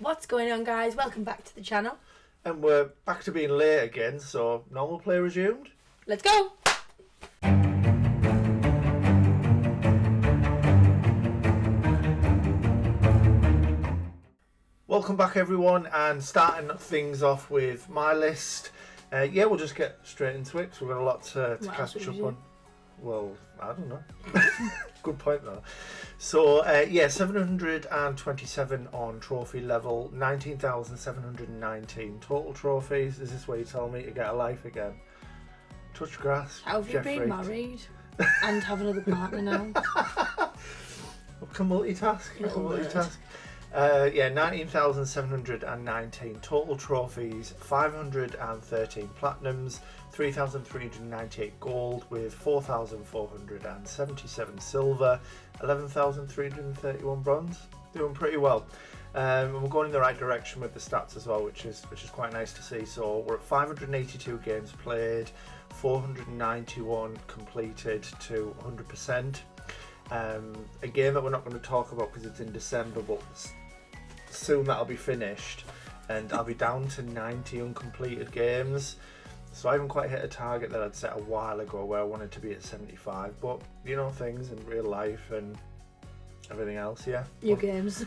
What's going on, guys? Welcome back to the channel. And we're back to being late again, so normal play resumed. Let's go! Welcome back, everyone, and starting things off with my list. We'll just get straight into it because we've got a lot to catch up on. Well, I don't know. Good point, though. So, 727 on trophy level, 19,719 total trophies. Is this where you tell me to get a life again? Touch grass. How have you been married and have another partner now? I can multitask. 19,719 total trophies, 513 platinums, 3,398 gold with 4,477 silver, 11,331 bronze. Doing pretty well. And we're going in the right direction with the stats as well, which is quite nice to see. So we're at 582 games played, 491 completed to 100%. A game that we're not going to talk about because it's in December, but soon that'll be finished, and I'll be down to 90 uncompleted games. So I haven't quite hit a target that I'd set a while ago where I wanted to be at 75, but you know, things in real life and everything else, New games.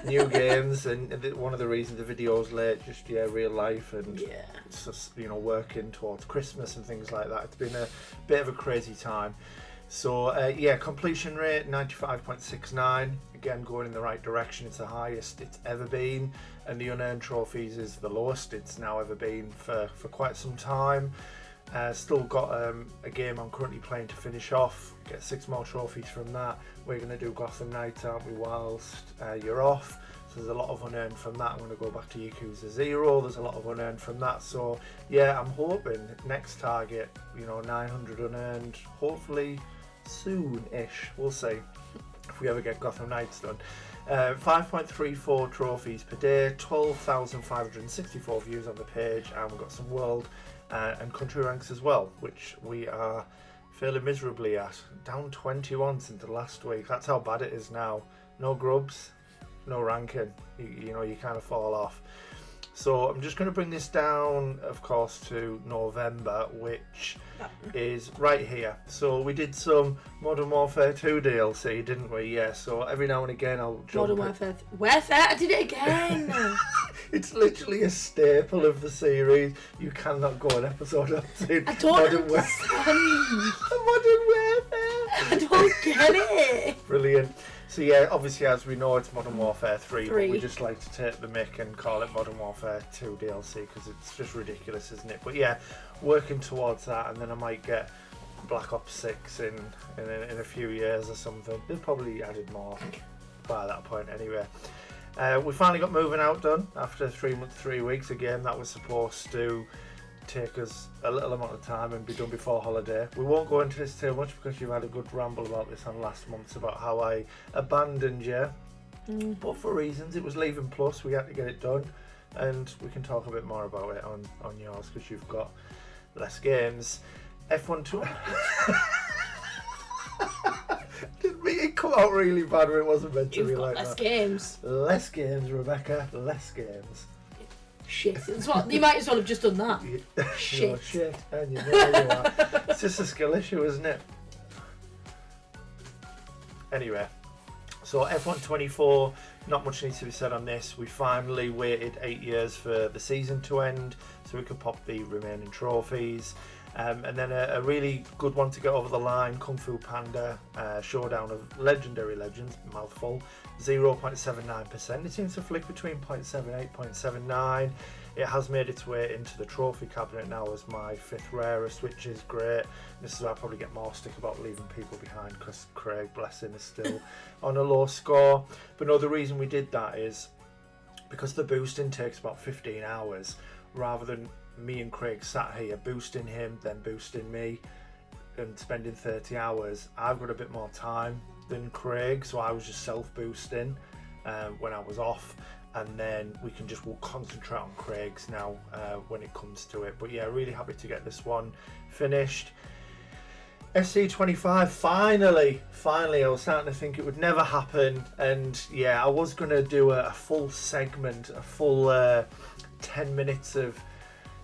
New games, and one of the reasons the video's late, just real life, and it's just, working towards Christmas and things like that. It's been a bit of a crazy time. So completion rate 95.69, again going in the right direction. It's the highest it's ever been, and the unearned trophies is the lowest it's now ever been for quite some time. Still got a game I'm currently playing to finish off, get 6 more trophies from that. We're going to do Gotham Knights, aren't we, whilst you're off. So there's a lot of unearned from that. I'm going to go back to Yakuza 0, there's a lot of unearned from that. So yeah, I'm hoping next target, 900 unearned, hopefully soon-ish. We'll see if we ever get Gotham Knights done. 5.34 trophies per day, 12,564 views on the page, and we've got some world and country ranks as well, which we are failing miserably at. Down 21 since the last week. That's how bad it is now. No grubs, no ranking. You kind of fall off. So I'm just going to bring this down, of course, to November, which is right here. So we did some Modern Warfare 2 DLC, didn't we? Yeah, so every now and again I'll jump... Modern Warfare... I did it again! It's literally a staple of the series. You cannot go an episode up to Modern Warfare. Modern Warfare! I don't get it! Brilliant. So yeah, obviously, as we know, it's Modern Warfare 3, but we just like to take the mick and call it Modern Warfare 2 DLC because it's just ridiculous, isn't it? But yeah, working towards that, and then I might get Black Ops 6 in a few years or something. They've probably added more by that point anyway. We finally got Moving Out done after 3 weeks. A game that was supposed to take us a little amount of time and be done before holiday. We won't go into this too much because you've had a good ramble about this on last month's about how I abandoned you. But for reasons, it was leaving plus, we had to get it done, and we can talk a bit more about it on yours because you've got less games. F1 Didn't mean it come out really bad when it wasn't meant to be like that. Less games, Rebecca, less games. Shit. You might as well have just done that. Shit. You're shit, and you know you are. It's just a skill issue, isn't it? Anyway, so F1 24, not much needs to be said on this. We finally waited 8 years for the season to end so we could pop the remaining trophies. And then a really good one to get over the line, Kung Fu Panda, Showdown of Legendary Legends, mouthful, 0.79%. It seems to flick between 0.78, 0.79. It has made its way into the trophy cabinet now as my 5th rarest, which is great. This is where I probably get more stick about leaving people behind because Craig, bless him, is still on a low score. But no, the reason we did that is because the boosting takes about 15 hours rather than me and Craig sat here boosting him, then boosting me and spending 30 hours. I've got a bit more time than Craig, so I was just self-boosting when I was off, and then we'll concentrate on Craig's now when it comes to it. But yeah, really happy to get this one finished. SC25, finally, I was starting to think it would never happen, and yeah, I was going to do a full segment, a full 10 minutes of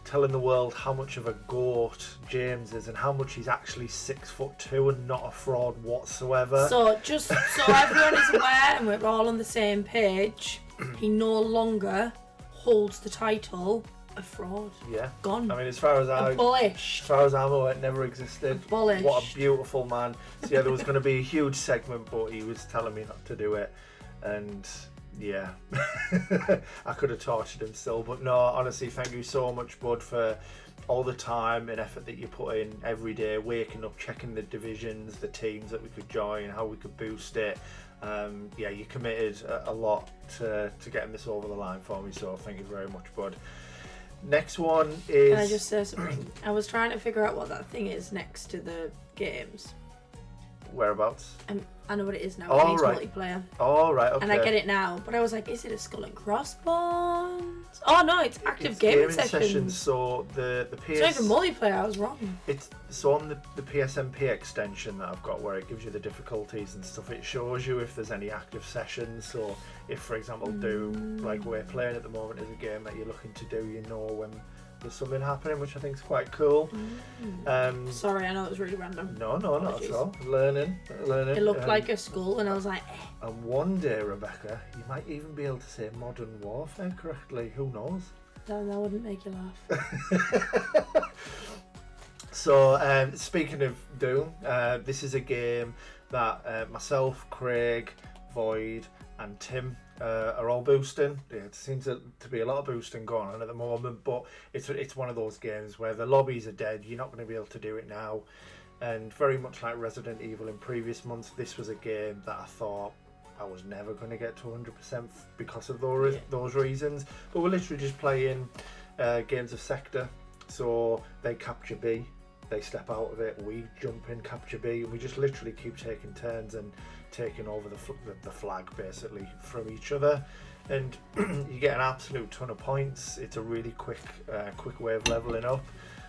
telling the world how much of a goat James is and how much he's actually 6'2" and not a fraud whatsoever. So just so everyone is aware and we're all on the same page, he no longer holds the title of fraud. Yeah. Gone. I mean, as far as I'm aware, it never existed. Abolished. What a beautiful man. So yeah, there was going to be a huge segment, but he was telling me not to do it, and yeah, I could have tortured him still, but no, honestly, thank you so much, bud, for all the time and effort that you put in every day, waking up, checking the divisions, the teams that we could join, how we could boost it. Yeah, you committed a lot to getting this over the line for me, so thank you very much, bud. Next one is... Can I just say something? I was trying to figure out what that thing is next to the games. Whereabouts? I know what it is now. Oh, It needs right. multiplayer. Oh, right, okay. And I get it now, but I was like, is it a Skull and Crossbones? Oh no, it's active gaming sessions. So the PS... It's not even multiplayer, I was wrong. It's so on the PSMP extension that I've got, where it gives you the difficulties and stuff, it shows you if there's any active sessions. So if, for example, Doom, like we're playing at the moment, is a game that you're looking to do, you know when there's something happening, which I think is quite cool. Sorry, I know it was really random. No, not at all. Learning. It looked like a skull, and I was like, eh. And one day, Rebecca, you might even be able to say Modern Warfare correctly. Who knows? That wouldn't make you laugh. So, speaking of Doom, this is a game that myself, Craig, Void, and Tim are all boosting. Yeah, it seems to be a lot of boosting going on at the moment, but it's one of those games where the lobbies are dead. You're not going to be able to do it now, and very much like Resident Evil in previous months, this was a game that I thought I was never going to get to 100% because of those reasons. But we're literally just playing games of sector. So they capture B, they step out of it, we jump in, capture B, and we just literally keep taking turns and taking over the flag basically from each other, and you get an absolute ton of points. It's a really quick way of leveling up.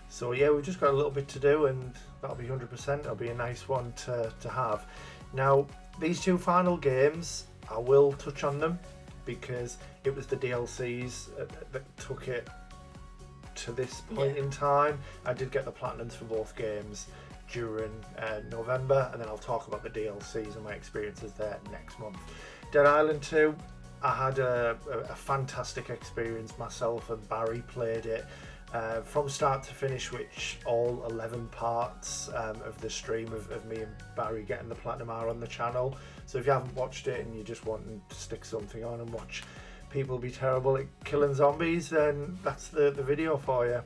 So yeah, we've just got a little bit to do, and that'll be 100%. It'll be a nice one to have. Now, these two final games, I will touch on them because it was the DLCs that took it to this point in time. I did get the platinums for both games during November, and then I'll talk about the DLCs and my experiences there next month. Dead Island 2, I had a fantastic experience. Myself and Barry played it from start to finish, which all 11 parts of the stream of me and Barry getting the platinum are on the channel. So if you haven't watched it and you just want to stick something on and watch people be terrible at killing zombies, then that's the video for you.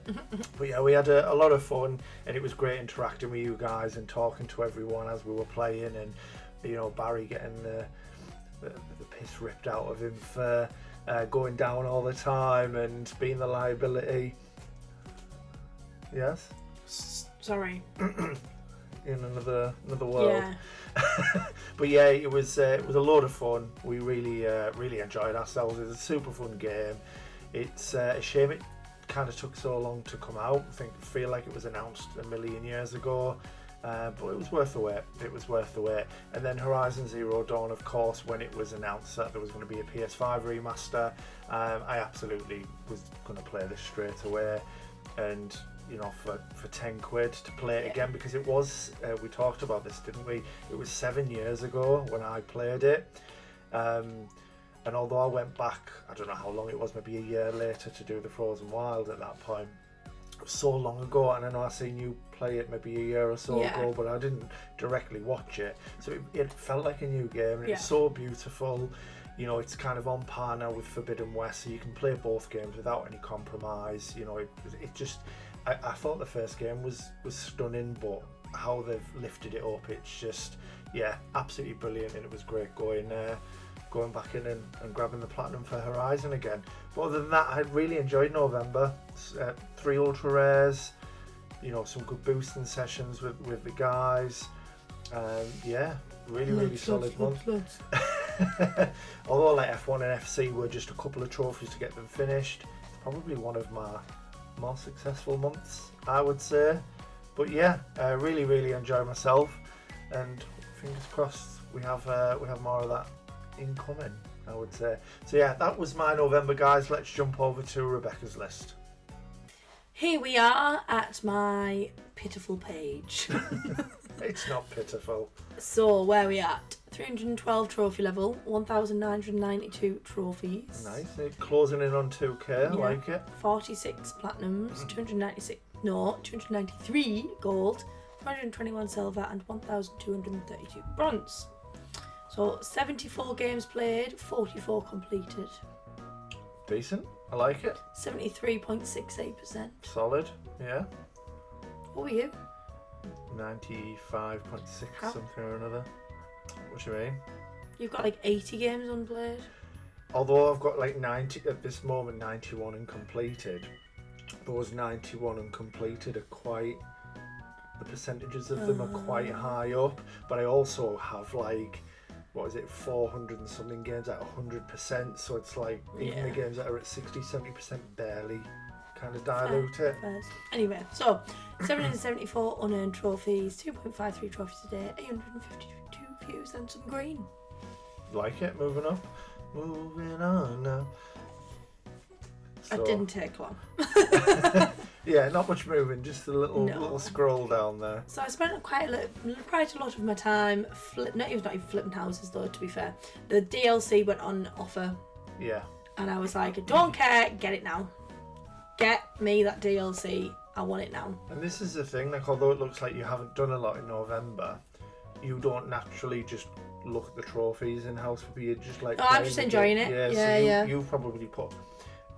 But yeah, we had a lot of fun, and it was great interacting with you guys and talking to everyone as we were playing, and you know, Barry getting the piss ripped out of him for going down all the time and being the liability. Yes? Sorry. In another world. Yeah. But yeah, it was a load of fun. We really enjoyed ourselves. It was a super fun game. It's a shame it kind of took so long to come out. I feel like it was announced a million years ago, but it was worth the wait. It was worth the wait. And then Horizon Zero Dawn, of course, when it was announced that there was going to be a PS5 remaster, I absolutely was going to play this straight away. And you know, for 10 quid to play it again, because it was, we talked about this, didn't we? It was 7 years ago when I played it. And although I went back, I don't know how long it was, maybe a year later to do the Frozen Wild at that point. It was so long ago, and I know I seen you play it maybe a year or so ago, but I didn't directly watch it. So it felt like a new game, and it's so beautiful. You know, it's kind of on par now with Forbidden West, so you can play both games without any compromise. You know, it just... I thought the first game was stunning, but how they've lifted it up, it's just, yeah, absolutely brilliant, and it was great going back in and grabbing the platinum for Horizon again. But other than that, I really enjoyed November. 3 ultra rares, you know, some good boosting sessions with the guys. Yeah, really solid month. Although like F1 and FC were just a couple of trophies to get them finished, it's probably one of my more successful months, I would say. But yeah, really, really enjoyed myself, and fingers crossed we have more of that incoming, I would say. So yeah, that was my November, guys. Let's jump over to Rebecca's list. Here we are at my pitiful page. It's not pitiful. So where are we at? 312 trophy level, 1,992 trophies. Nice. Closing in on 2k. I like it. 46 platinums, 293 gold, 221 silver, and 1,232 bronze. So 74 games played, 44 completed. Decent. I like it. 73.68%. Solid. Yeah. What were you? 95.6 something or another. What do you mean? You've got like 80 games unplayed. Although I've got like 90 at this moment, 91 uncompleted. Those 91 uncompleted are quite, the percentages of them are quite high up. But I also have like, what is it, 400 and something games at 100%. So it's like even the games that are at 60, 70% barely kind of dilute it. Anyway, so 774 unearned trophies, 2.53 trophies a day, 852 views, and some green. Like it. Moving up. Moving on now. So, it didn't take long. Yeah, not much moving, just a little scroll down there. So I spent quite a lot of my time not even flipping houses though, to be fair. The DLC went on offer. Yeah. And I was like, I don't care, get it now. Get me that DLC, I want it now. And this is the thing, like although it looks like you haven't done a lot in November, you don't naturally just look at the trophies in House Flipper, you just like... Oh, I'm just enjoying it. Yeah, You've probably put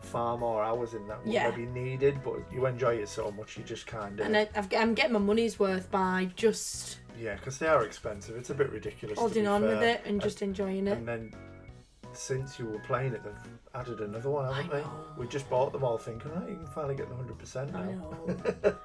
far more hours in that would maybe needed, but you enjoy it so much you just kind of... And I'm getting my money's worth by just... Yeah, because they are expensive, it's a bit ridiculous. Holding on with it and just enjoying it. And then since you were playing it, they've added another one, haven't they? We just bought them all thinking, right, you can finally get the 100% now. I know.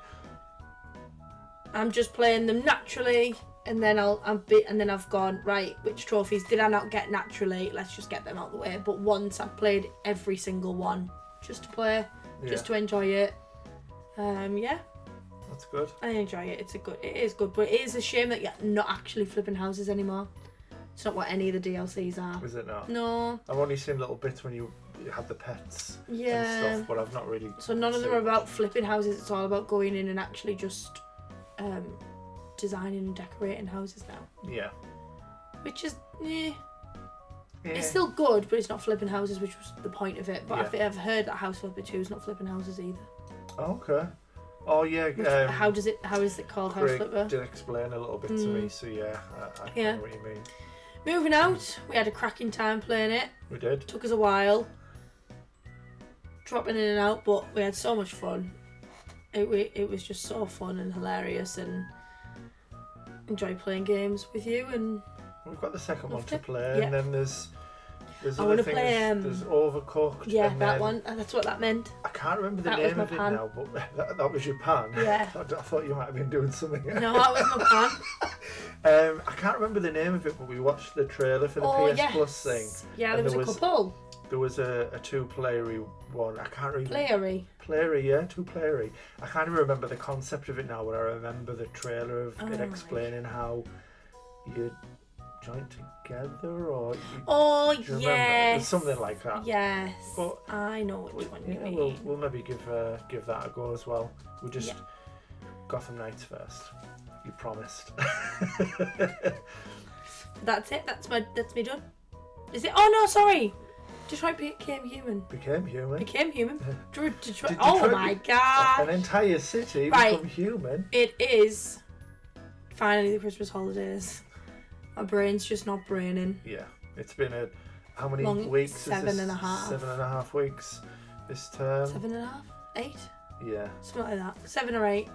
I'm just playing them naturally, and then I've gone, right, which trophies did I not get naturally? Let's just get them out of the way. But once I've played every single one, just to play, just to enjoy it. That's good. I enjoy it. It is good, but it is a shame that you're not actually flipping houses anymore. It's not what any of the DLCs are. Is it not? No. I've only seen little bits when you had the pets and stuff, but I've not really... So none of them are about flipping houses, it's all about going in and actually just designing and decorating houses now. Yeah. Which is, It's still good, but it's not flipping houses, which was the point of it. But I've heard that House Flipper 2 is not flipping houses either. Okay. Oh yeah. How is it called House Flipper? Did explain a little bit to me, so I know what you mean. Moving out, we had a cracking time playing it. We did. Took us a while, dropping in and out, but we had so much fun. It was just so fun and hilarious, and enjoy playing games with you. And we've got the second one to play, and then there's I want to play. There's Overcooked. Yeah, and that one. That's what that meant. I can't remember the name of it now, but that was your pan. Yeah. I thought you might have been doing something else. No, that was my pan. I can't remember the name of it, but we watched the trailer for the PS Plus thing. Yeah, there was a couple. There was a two-playery one. I can't remember. Playery, yeah, two-playery. I can't even remember the concept of it now, but I remember the trailer of it explaining how you join together, or yes, something like that. Yes, but I know which one you mean. We'll maybe give that a go as well. We just Gotham Knights first. You promised. That's it. That's me done. Is it? Oh no, sorry. Detroit became human. Became human. Detroit. Oh my god! An entire city become human. It is finally the Christmas holidays. My brain's just not braining. Yeah, it's been how many weeks? 7.5. 7.5 weeks this term. 7.5? 8? Yeah. Something like that. 7 or 8.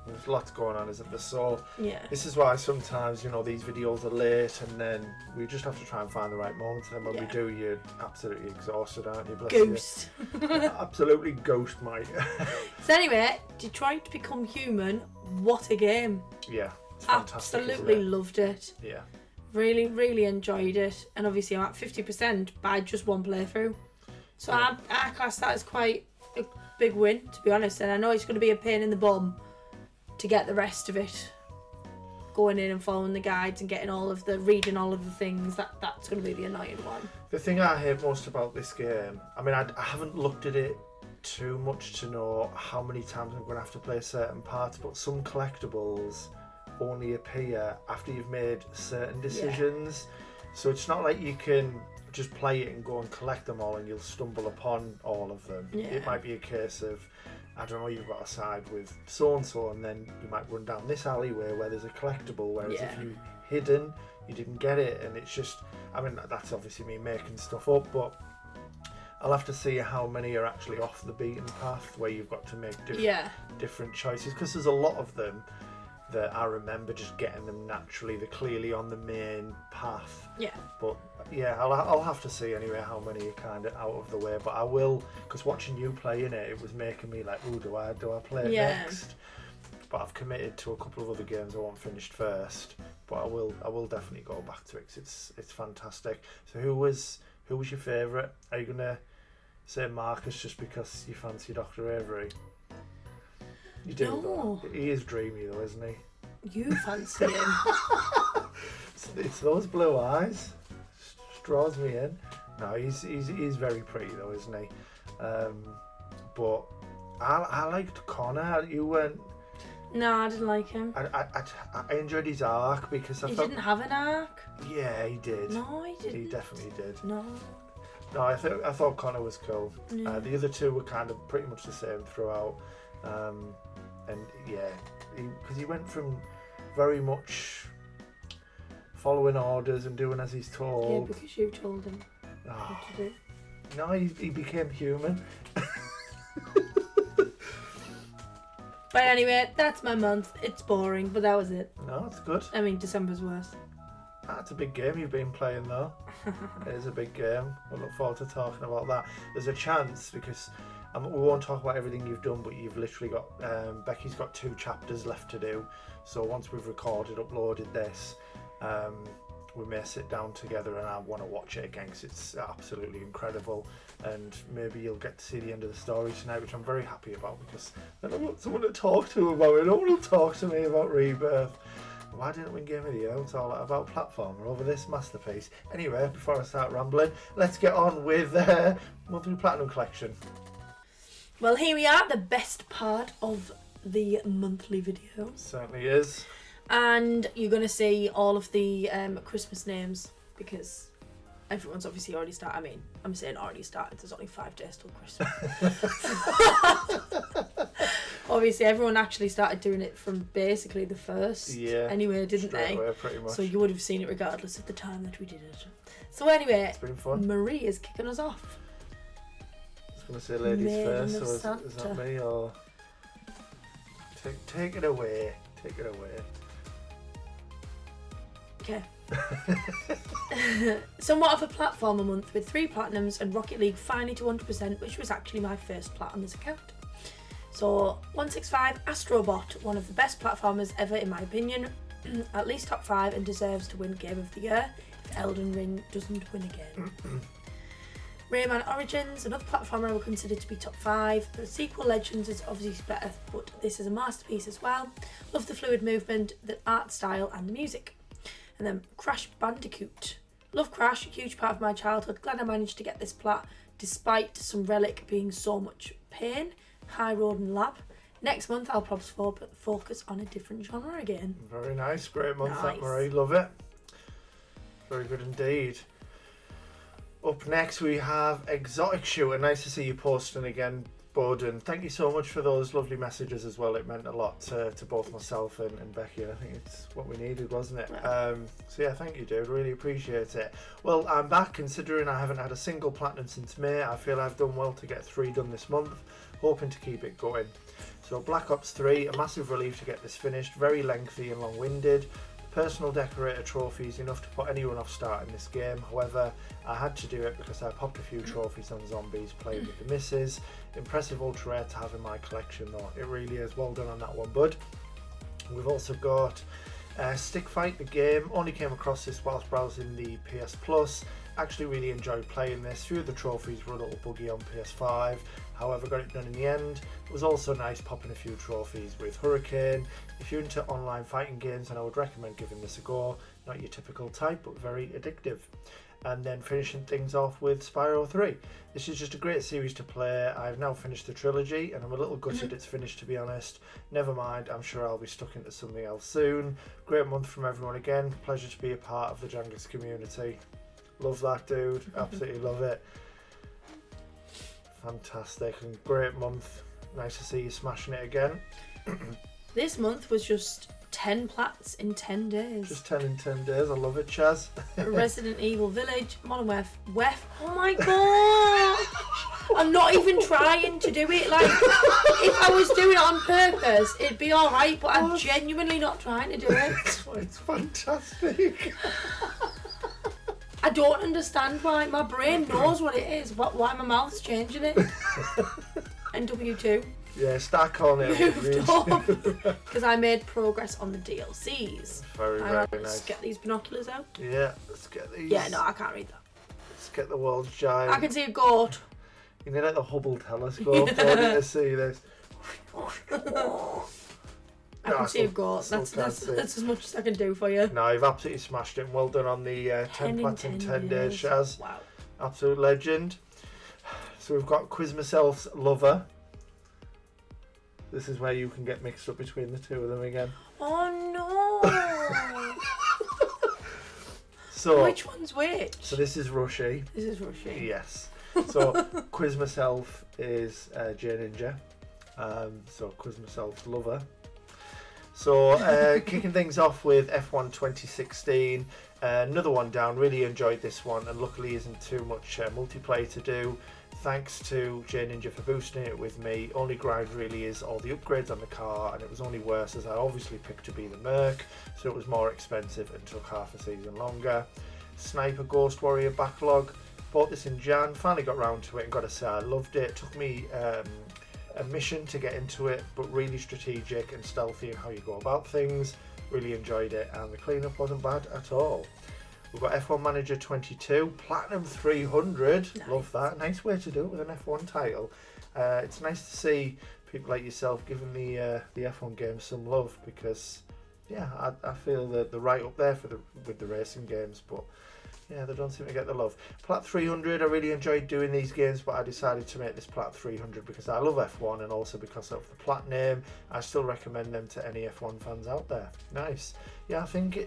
There's lots going on, isn't there? So this is why sometimes, these videos are late, and then we just have to try and find the right moments. And then when we do, you're absolutely exhausted, aren't you? Bless Ghost. You. Absolutely ghost, mate. So anyway, Detroit Become Human. What a game! Yeah, it's fantastic. Absolutely loved it. Yeah. Really, really enjoyed it, and obviously I'm at 50% by just one playthrough. So I class that as quite a big win, to be honest. And I know it's going to be a pain in the bum to get the rest of it going in and following the guides and reading all of the things, that's going to be the annoying one. The thing I hate most about this game, I mean, I haven't looked at it too much to know how many times I'm going to have to play certain parts, but some collectibles only appear after you've made certain decisions. So it's not like you can just play it and go and collect them all and you'll stumble upon all of them. It might be a case of, I don't know, you've got a side with so-and-so and then you might run down this alleyway where there's a collectible, whereas if you hidden, you didn't get it. And it's just, I mean, that's obviously me making stuff up, but I'll have to see how many are actually off the beaten path where you've got to make different choices, because there's a lot of them that I remember just getting them naturally. They're clearly on the main path. But I'll have to see anyway how many are kind of out of the way. But I will, because watching you playing it was making me like, ooh, do I play it next? But I've committed to a couple of other games I want finished first. But I will definitely go back to it because it's fantastic. So who was your favourite? Are you gonna say Marcus just because you fancy Dr. Avery? You do, though. He is dreamy, though, isn't he? You fancy him. It's those blue eyes. Just draws me in. No, he's very pretty, though, isn't he? But I liked Connor. You weren't. No, I didn't like him. I enjoyed his arc because I thought he didn't have an arc. Yeah, he did. No, he didn't. He definitely did. No, I thought Connor was cool. Yeah. The other two were kind of pretty much the same throughout. And because he went from very much following orders and doing as he's told. Yeah, because you told him what to do. No, he became human. But anyway, that's my month. It's boring, but that was it. No, it's good. I mean, December's worse. That's a big game you've been playing, though. It is a big game. I look forward to talking about that. There's a chance, because we won't talk about everything you've done, but you've literally got Becky's got 2 chapters left to do. So once we've recorded, uploaded this, we may sit down together and I want to watch it again because it's absolutely incredible. And maybe you'll get to see the end of the story tonight, which I'm very happy about, because then I've got someone to talk to about it. No one will talk to me about Rebirth. Why didn't we win Game of the Year? It's all about platformer over this masterpiece. Anyway, before I start rambling, let's get on with Monthly Platinum Collection. Well, here we are, the best part of the monthly video. Certainly is. And you're going to see all of the Christmas names, because everyone's obviously already started. I mean, I'm saying already started, there's only 5 days till Christmas. Obviously, everyone actually started doing it from basically the 1st. Anyway, didn't they? Away, pretty much. So you would have seen it regardless of the time that we did it. So anyway, it's been fun. Marie is kicking us off. I was going to say ladies first, so is that me, or take it away? Take it away. Okay. Somewhat of a platformer month with 3 platinums and Rocket League finally to 100%, which was actually my first plat on this account. So 165 Astrobot, one of the best platformers ever in my opinion, at least top 5 and deserves to win Game of the Year if Elden Ring doesn't win again. Rayman Origins, another platformer I would consider to be top 5. The sequel Legends is obviously better, but this is a masterpiece as well. Love the fluid movement, the art style and the music. And then Crash Bandicoot. Love Crash, a huge part of my childhood. Glad I managed to get this plat despite some Relic being so much pain. High Road and Lab. Next month I'll probably focus on a different genre again. Very nice, great month that, Marie, love it. Very good indeed. Up next we have Exotic Shooter. Nice to see you posting again, Bud, and thank you so much for those lovely messages as well. It meant a lot to both myself and Becky. I think it's what we needed, wasn't it? Yeah. So yeah, thank you, dude. Really appreciate it. Well, I'm back, considering I haven't had a single platinum since May. I feel I've done well to get 3 done this month, hoping to keep it going. So Black Ops 3, a massive relief to get this finished. Very lengthy and long-winded. Personal decorator trophies, enough to put anyone off starting this game. However, I had to do it because I popped a few trophies on zombies playing with the missus. Impressive ultra rare to have in my collection though. It really is. Well done on that one, bud. We've also got Stick Fight, the game. Only came across this whilst browsing the PS Plus. Actually really enjoyed playing this. Few of the trophies were a little buggy on PS5, however got it done in the end. It was also nice popping a few trophies with Hurricane. If you're into online fighting games, then I would recommend giving this a go. Not your typical type, but very addictive. And then finishing things off with Spyro 3. This is just a great series to play. I've now finished the trilogy and I'm a little gutted it's finished, to be honest. Never mind, I'm sure I'll be stuck into something else soon. Great month from everyone again. Pleasure to be a part of the Jangers community. Love that, dude. Absolutely love it. Fantastic and great month. Nice to see you smashing it again. This month was just 10 plats in 10 days. Just 10 in 10 days. I love it, Chaz. Resident Evil Village, Modern Warfare. Oh my god! I'm not even trying to do it. Like, if I was doing it on purpose, it'd be alright, but I'm genuinely not trying to do it. It's fantastic. I don't understand why. My brain knows what it is, but why my mouth's changing it. NW2. Yeah, start calling it. Moved on because I made progress on the DLCs. Very Let's nice. get these binoculars out. Yeah, let's get these. Yeah, no, I can't read that. Let's get the world's giant. I can see a goat. You need like the Hubble telescope to see this. I can see a goat. That's as much as I can do for you. No, you've absolutely smashed it. Well done on the 10 plats in 10 days, Shaz. Wow. Absolute legend. So we've got Quiz Myself's Lover. This is where you can get mixed up between the two of them again. Oh no! So which one's which? So this is Rushy. This is Rushy. Yes. So Quiz Myself is J Ninja. So Quiz Myself's Lover. So kicking things off with F1 2016. Another one down. Really enjoyed this one, and luckily isn't too much multiplayer to do. Thanks to J Ninja for boosting it with me. Only grind really is all the upgrades on the car, and it was only worse as I obviously picked to be the Merc, so it was more expensive and took half a season longer. Sniper Ghost Warrior backlog. Bought this in Jan, finally got round to it and got to say I loved it. Took me a mission to get into it, but really strategic and stealthy in how you go about things. Really enjoyed it, and the cleanup wasn't bad at all. We've got F1 Manager 22, Platinum 300. Nice. Love that. Nice way to do it with an F1 title. It's nice to see people like yourself giving the F1 games some love, because yeah, I feel that they're right up there with the racing games, but yeah, they don't seem to get the love. Plat 300, I really enjoyed doing these games, but I decided to make this Plat 300 because I love F1 and also because of the Plat name. I still recommend them to any F1 fans out there. Nice. Yeah, I think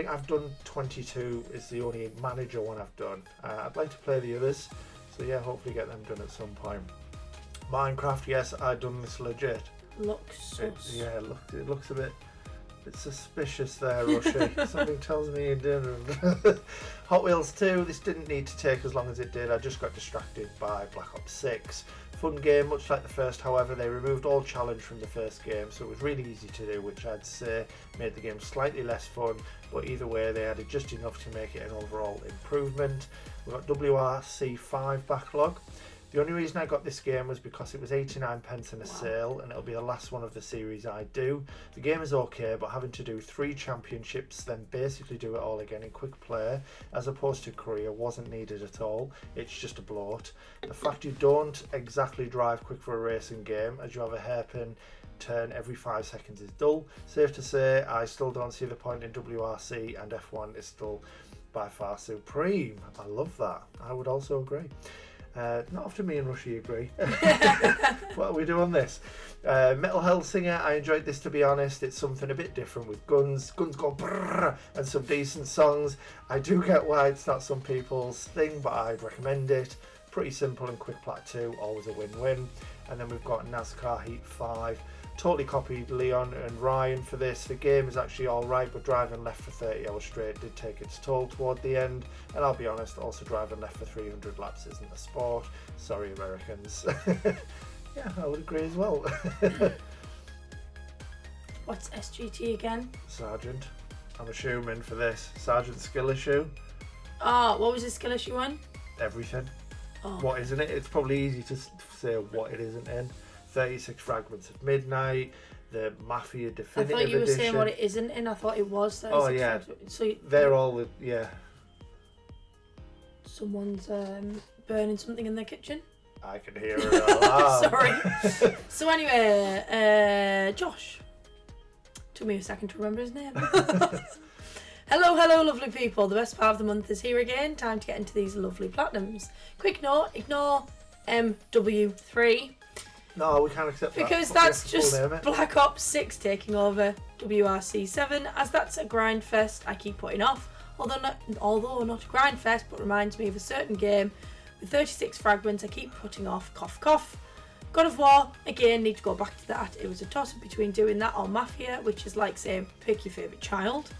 I've done 22 is the only manager one I've done. I'd like to play the others, so yeah, hopefully get them done at some point. Minecraft, yes, I've done this legit. Looks sus. It looks a bit suspicious there, Rushy. Something tells me you didn't. Hot Wheels 2, this didn't need to take as long as it did. I just got distracted by Black Ops 6. Fun game, much like the first, however, they removed all challenge from the first game, so it was really easy to do, which I'd say made the game slightly less fun, but either way they added just enough to make it an overall improvement. We've got WRC 5 backlog. The only reason I got this game was because it was 89p in a sale, and it'll be the last one of the series I do. The game is okay, but having to do 3 championships, then basically do it all again in quick play, as opposed to career, wasn't needed at all. It's just a bloat. The fact you don't exactly drive quick for a racing game, as you have a hairpin turn every 5 seconds, is dull. Safe to say, I still don't see the point in WRC, and F1 is still by far supreme. I love that. I would also agree. Not often me and Rushy agree. What are we doing on this? Metal Hellsinger, I enjoyed this, to be honest. It's something a bit different with guns. Guns go brrr, and some decent songs. I do get why it's not some people's thing, but I'd recommend it. Pretty simple and quick plat 2, always a win-win. And then we've got NASCAR Heat 5. Totally copied Leon and Ryan for this. The game is actually alright, but driving left for 30 hours straight did take its toll toward the end. And I'll be honest, also driving left for 300 laps isn't a sport. Sorry, Americans. Yeah, I would agree as well. What's SGT again? Sergeant. I'm assuming for this. Sergeant skill issue. Oh, what was the skill issue one? Everything. Oh. What isn't it? It's probably easy to say what it isn't in. 36 Fragments of Midnight, the Mafia Definitive Edition. I thought you were saying what it isn't in. I thought it was 36 Oh yeah, so they're all the, yeah. Someone's burning something in their kitchen. I can hear it. Sorry. So anyway, Josh. Took me a second to remember his name. Hello, lovely people. The best part of the month is here again. Time to get into these lovely platinums. Quick note, ignore MW3. No, we can't accept that. Because that's just Black Ops 6 taking over WRC7, as that's a grind fest I keep putting off. Although not a grind fest, but reminds me of a certain game with 36 fragments I keep putting off. Cough, cough. God of War, again, need to go back to that. It was a toss-up between doing that or Mafia, which is like saying pick your favourite child.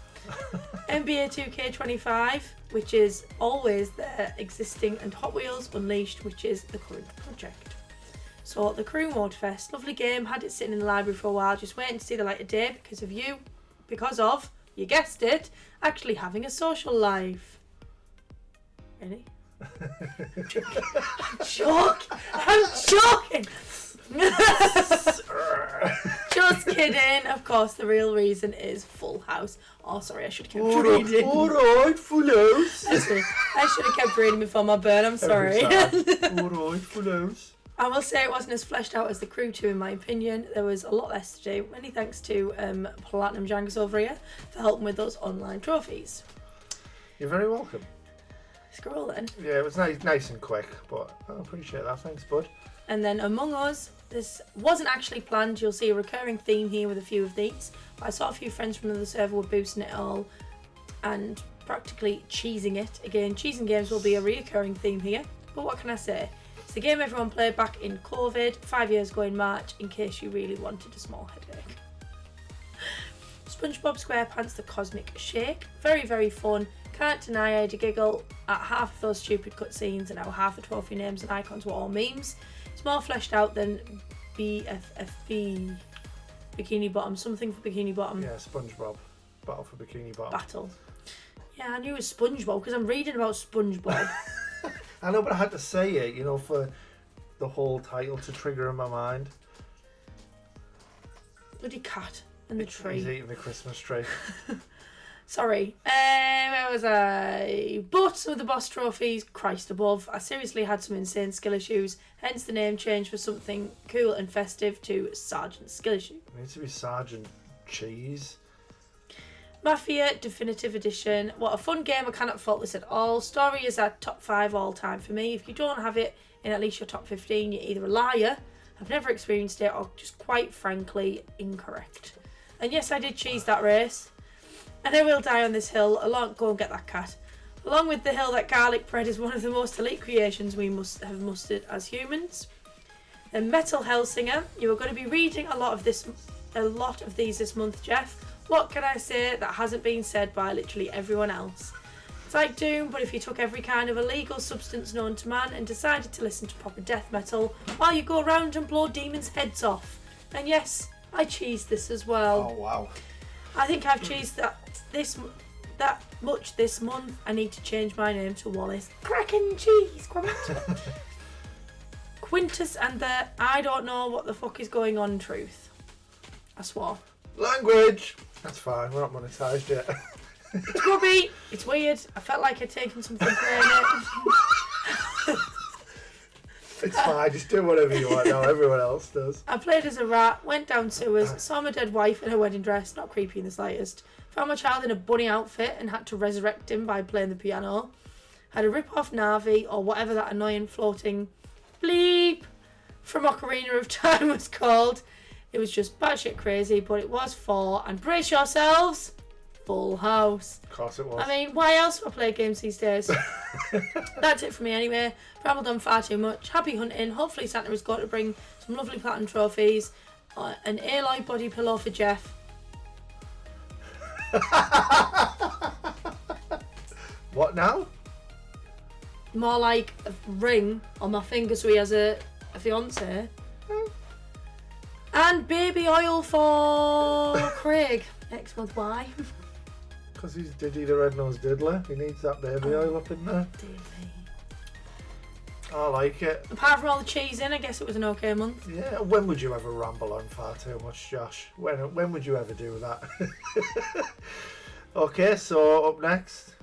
NBA 2K25, which is always there existing, and Hot Wheels Unleashed, which is the current project. So the Crew Mode Fest, lovely game, had it sitting in the library for a while, just waiting to see the light of day because of, you guessed it, actually having a social life. Really? I'm joking. Just kidding. Of course, the real reason is Full House. Oh, sorry, I should have kept reading. Alright, Full House. I should have kept reading before my burn. I'm sorry. Alright, Full House. I will say it wasn't as fleshed out as the Crew 2 in my opinion. There was a lot less to do. Many thanks to Platinum Jangus over here for helping with those online trophies. You're very welcome. Scroll then. Yeah, it was nice and quick, but I appreciate that. Thanks, bud. And then Among Us, this wasn't actually planned. You'll see a recurring theme here with a few of these. But I saw a few friends from another server were boosting it all and practically cheesing it. Again, cheesing games will be a recurring theme here. But what can I say? It's the game everyone played back in COVID, 5 years ago in March, in case you really wanted a small headache. SpongeBob SquarePants The Cosmic Shake. Very, very fun. Can't deny I had a giggle at half of those stupid cutscenes and how half the trophy names and icons were all memes. It's more fleshed out than BFFB, Bikini Bottom, something for Bikini Bottom. Yeah, SpongeBob. Battle for Bikini Bottom. Battle. Yeah, I knew it was SpongeBob because I'm reading about SpongeBob. I know, but I had to say it, for the whole title to trigger in my mind. Bloody cat and the tree. He's eating the Christmas tree. Sorry, where was I? But some of the boss trophies, Christ above. I seriously had some insane skill issues, hence the name change for something cool and festive to Sergeant Skill Issue. It needs to be Sergeant Cheese. Mafia Definitive Edition. What a fun game, I cannot fault this at all. Story is at top 5 all time for me. If you don't have it in at least your top 15, you're either a liar, have never experienced it, or just quite frankly incorrect. And yes, I did cheese that race. And I will die on this hill. Go and get that cat. Along with the hill that garlic bread is one of the most elite creations we must have mustered as humans. And Metal Hellsinger. You are going to be reading a lot of these this month, Geoff. What can I say that hasn't been said by literally everyone else? It's like Doom, but if you took every kind of illegal substance known to man and decided to listen to proper death metal while you go around and blow demons' heads off. And yes, I cheesed this as well. Oh wow. I think I've cheesed that much this month. I need to change my name to Wallace. Cracking cheese, Quintus and the I don't know what the fuck is going on truth. I swore. Language! That's fine, we're not monetized yet. It's grubby, it's weird. I felt like I'd taken something playing it. It's fine, just do whatever you want now, everyone else does. I played as a rat, went down sewers, saw my dead wife in her wedding dress, not creepy in the slightest. Found my child in a bunny outfit and had to resurrect him by playing the piano. Had a rip-off Navi, or whatever that annoying floating bleep from Ocarina of Time was called. It was just batshit crazy, but it was for, and brace yourselves, Full House. Of course it was. I mean, why else would I play games these days? That's it for me anyway. Rambled on far too much. Happy hunting. Hopefully Santa is going to bring some lovely platinum trophies. An Aloy body pillow for Geoff. What now? More like a ring on my finger so he has a fiance. And baby oil for Craig. Next month, why? Because he's Diddy the Red-Nosed Diddler. He needs that baby oil up in there. Dear me. I like it. Apart from all the cheese in, I guess it was an okay month. Yeah, when would you ever ramble on far too much, Josh? When would you ever do that? Okay, so up next.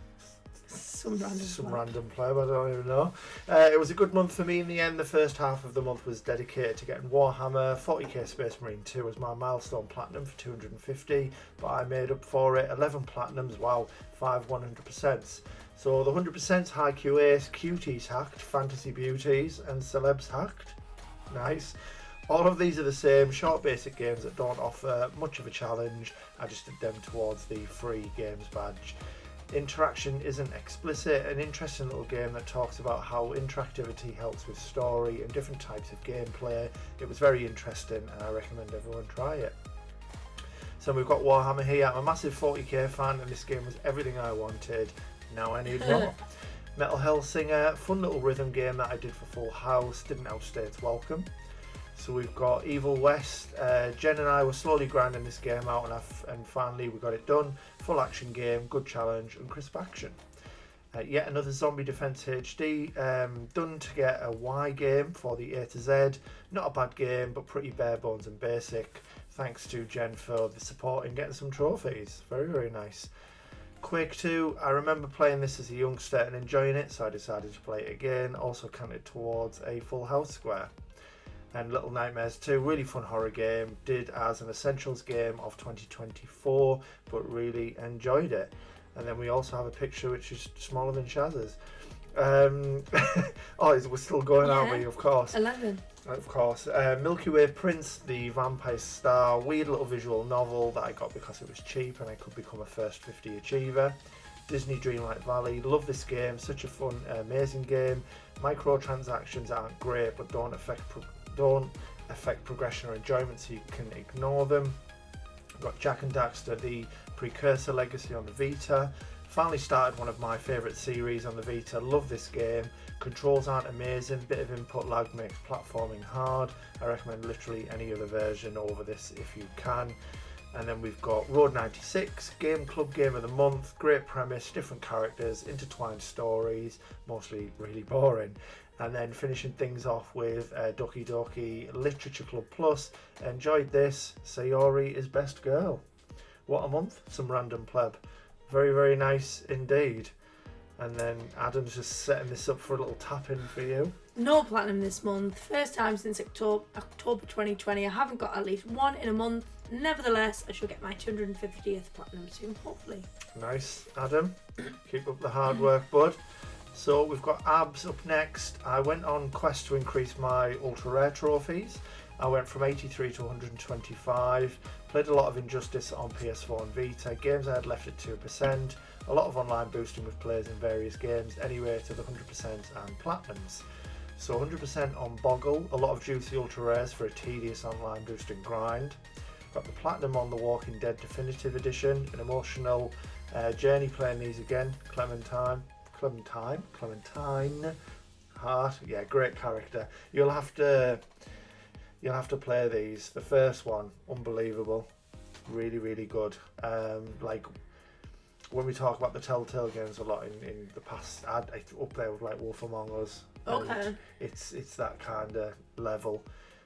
Some random pleb, I don't even know. It was a good month for me in the end. The first half of the month was dedicated to getting Warhammer 40k Space Marine 2 as my milestone platinum for 250, but I made up for it. 11 platinums, wow, 5 100%. So the 100% high QAs, cuties hacked, fantasy beauties, and celebs hacked. Nice. All of these are the same, short basic games that don't offer much of a challenge. I just did them towards the free games badge. Interaction isn't explicit, an interesting little game that talks about how interactivity helps with story and different types of gameplay. It was very interesting and I recommend everyone try it. So we've got Warhammer here. I'm a massive 40k fan and this game was everything I wanted. Now I need more. Metal Hellsinger, fun little rhythm game that I did for Full House, didn't outstay its welcome. So we've got Evil West. Jen and I were slowly grinding this game out and finally we got it done. Full action game, good challenge and crisp action. Yet another Zombie Defense HD, done to get a Y game for the A to Z. Not a bad game, but pretty bare bones and basic. Thanks to Jen for the support in getting some trophies. Very, very nice. Quake 2, I remember playing this as a youngster and enjoying it, so I decided to play it again. Also counted towards a Full House square. And Little Nightmares 2, really fun horror game, did as an essentials game of 2024, but really enjoyed it. And then we also have a picture which is smaller than Shaz's. We're still going, aren't we? Of course. 11. Of course. Milky Way Prince, the Vampire Star, weird little visual novel that I got because it was cheap and I could become a first 50 achiever. Disney Dreamlight Valley, love this game, such a fun, amazing game. Microtransactions aren't great, but don't affect progression or enjoyment, so you can ignore them. I've got Jack and Daxter, the Precursor Legacy on the Vita. Finally started one of my favourite series on the Vita, love this game. Controls aren't amazing, bit of input lag makes platforming hard. I recommend literally any other version over this if you can. And then we've got Road 96, Game Club Game of the Month, great premise, different characters, intertwined stories, mostly really boring. And then finishing things off with Doki Doki Literature Club Plus. Enjoyed this. Sayori is best girl. What a month. Some random pleb. Very, very nice indeed. And then Adam's just setting this up for a little tap in for you. No platinum this month. First time since October 2020. I haven't got at least one in a month. Nevertheless, I shall get my 250th platinum soon, hopefully. Nice, Adam. Keep up the hard work, bud. So we've got Abs up next. I went on quest to increase my ultra rare trophies. I went from 83 to 125. Played a lot of Injustice on PS4 and Vita. Games I had left at 2%. A lot of online boosting with players in various games. Anyway to the 100% and platinums. So 100% on Boggle. A lot of juicy ultra rares for a tedious online boosting grind. Got the platinum on The Walking Dead Definitive Edition. An emotional journey playing these again. Clementine Hart, yeah, great character. You'll have to play these. The first one, unbelievable, really, really good. Like when we talk about the Telltale games a lot in the past, it's up there with like Wolf Among Us. Okay. It's that kind of level.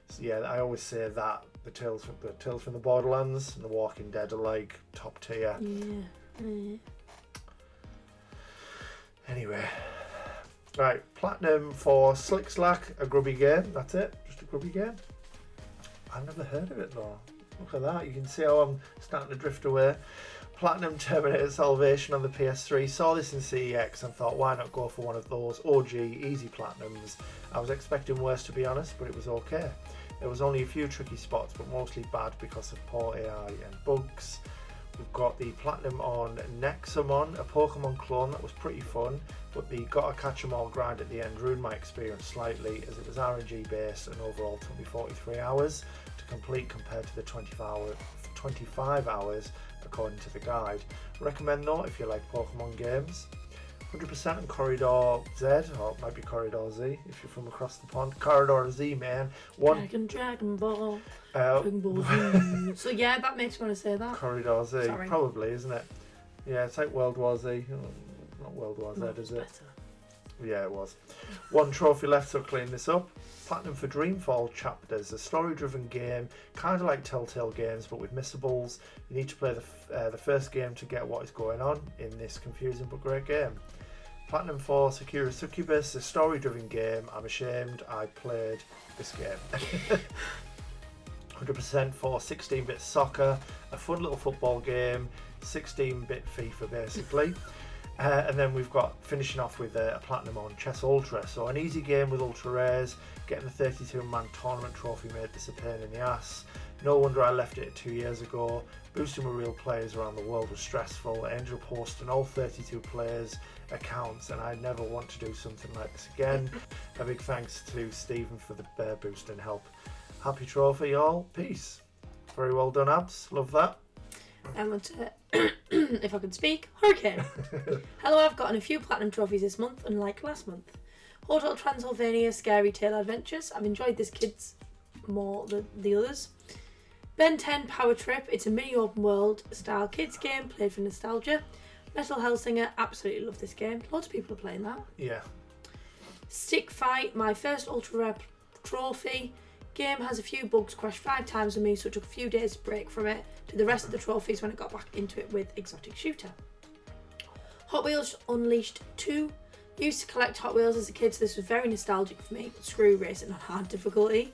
So yeah, I always say that the Tales from the Borderlands and The Walking Dead are like top tier. Yeah. Anyway, right, platinum for Slick Slack, a grubby game. That's it, just a grubby game. I've never heard of it though. Look at that, you can see how I'm starting to drift away. Platinum Terminator Salvation on the PS3. Saw this in CEX and thought, why not go for one of those OG easy platinums? I was expecting worse, to be honest, but it was okay. There was only a few tricky spots, but mostly bad because of poor AI and bugs. We've got the platinum on Nexamon, a Pokemon clone that was pretty fun, but the gotta catch 'em all grind at the end ruined my experience slightly as it was RNG based and overall took me 43 hours to complete compared to the 25 hours according to the guide. Recommend though if you like Pokemon games. 100% on Corridor Z, or it might be Corridor Z if you're from across the pond. Corridor Z, man. Dragon Ball. Dragon Ball Z. So yeah, that makes me want to say that. Corridor Z, Sorry. Probably, isn't it? Yeah, it's like World War Z. Not World War Z, is it? Better. Yeah, it was. One trophy left, so clean this up. Platinum for Dreamfall Chapters, a story-driven game, kind of like Telltale games, but with missables. You need to play the first game to get what is going on in this confusing but great game. Platinum 4 Secure Succubus, a story-driven game. I'm ashamed I played this game. 100% for 16-bit soccer, a fun little football game, 16-bit FIFA basically. And then we've got finishing off with a Platinum on Chess Ultra. So an easy game with ultra rares. Getting the 32-man tournament trophy made this a pain in the ass. No wonder I left it 2 years ago. Boosting with real players around the world was stressful. I ended up posting all 32 players' accounts, and I never want to do something like this again. A big thanks to Stephen for the bear boost and help. Happy trophy, y'all. Peace. Very well done, Abs. Love that. I want to, if I could speak, Hurricane. Hello, I've gotten a few Platinum trophies this month, unlike last month. Hotel Transylvania Scary Tale Adventures. I've enjoyed this kids more than the others. Ben 10 Power Trip. It's a mini open world style kids game played for nostalgia. Metal Hellsinger. Absolutely love this game. Lots of people are playing that. Yeah. Stick Fight. My first ultra rare trophy. Game has a few bugs, crashed 5 times with me, so it took a few days to break from it. Did the rest of the trophies when I got back into it with Exotic Shooter. Hot Wheels Unleashed 2. Used to collect Hot Wheels as a kid, so this was very nostalgic for me. Screw racing on hard difficulty.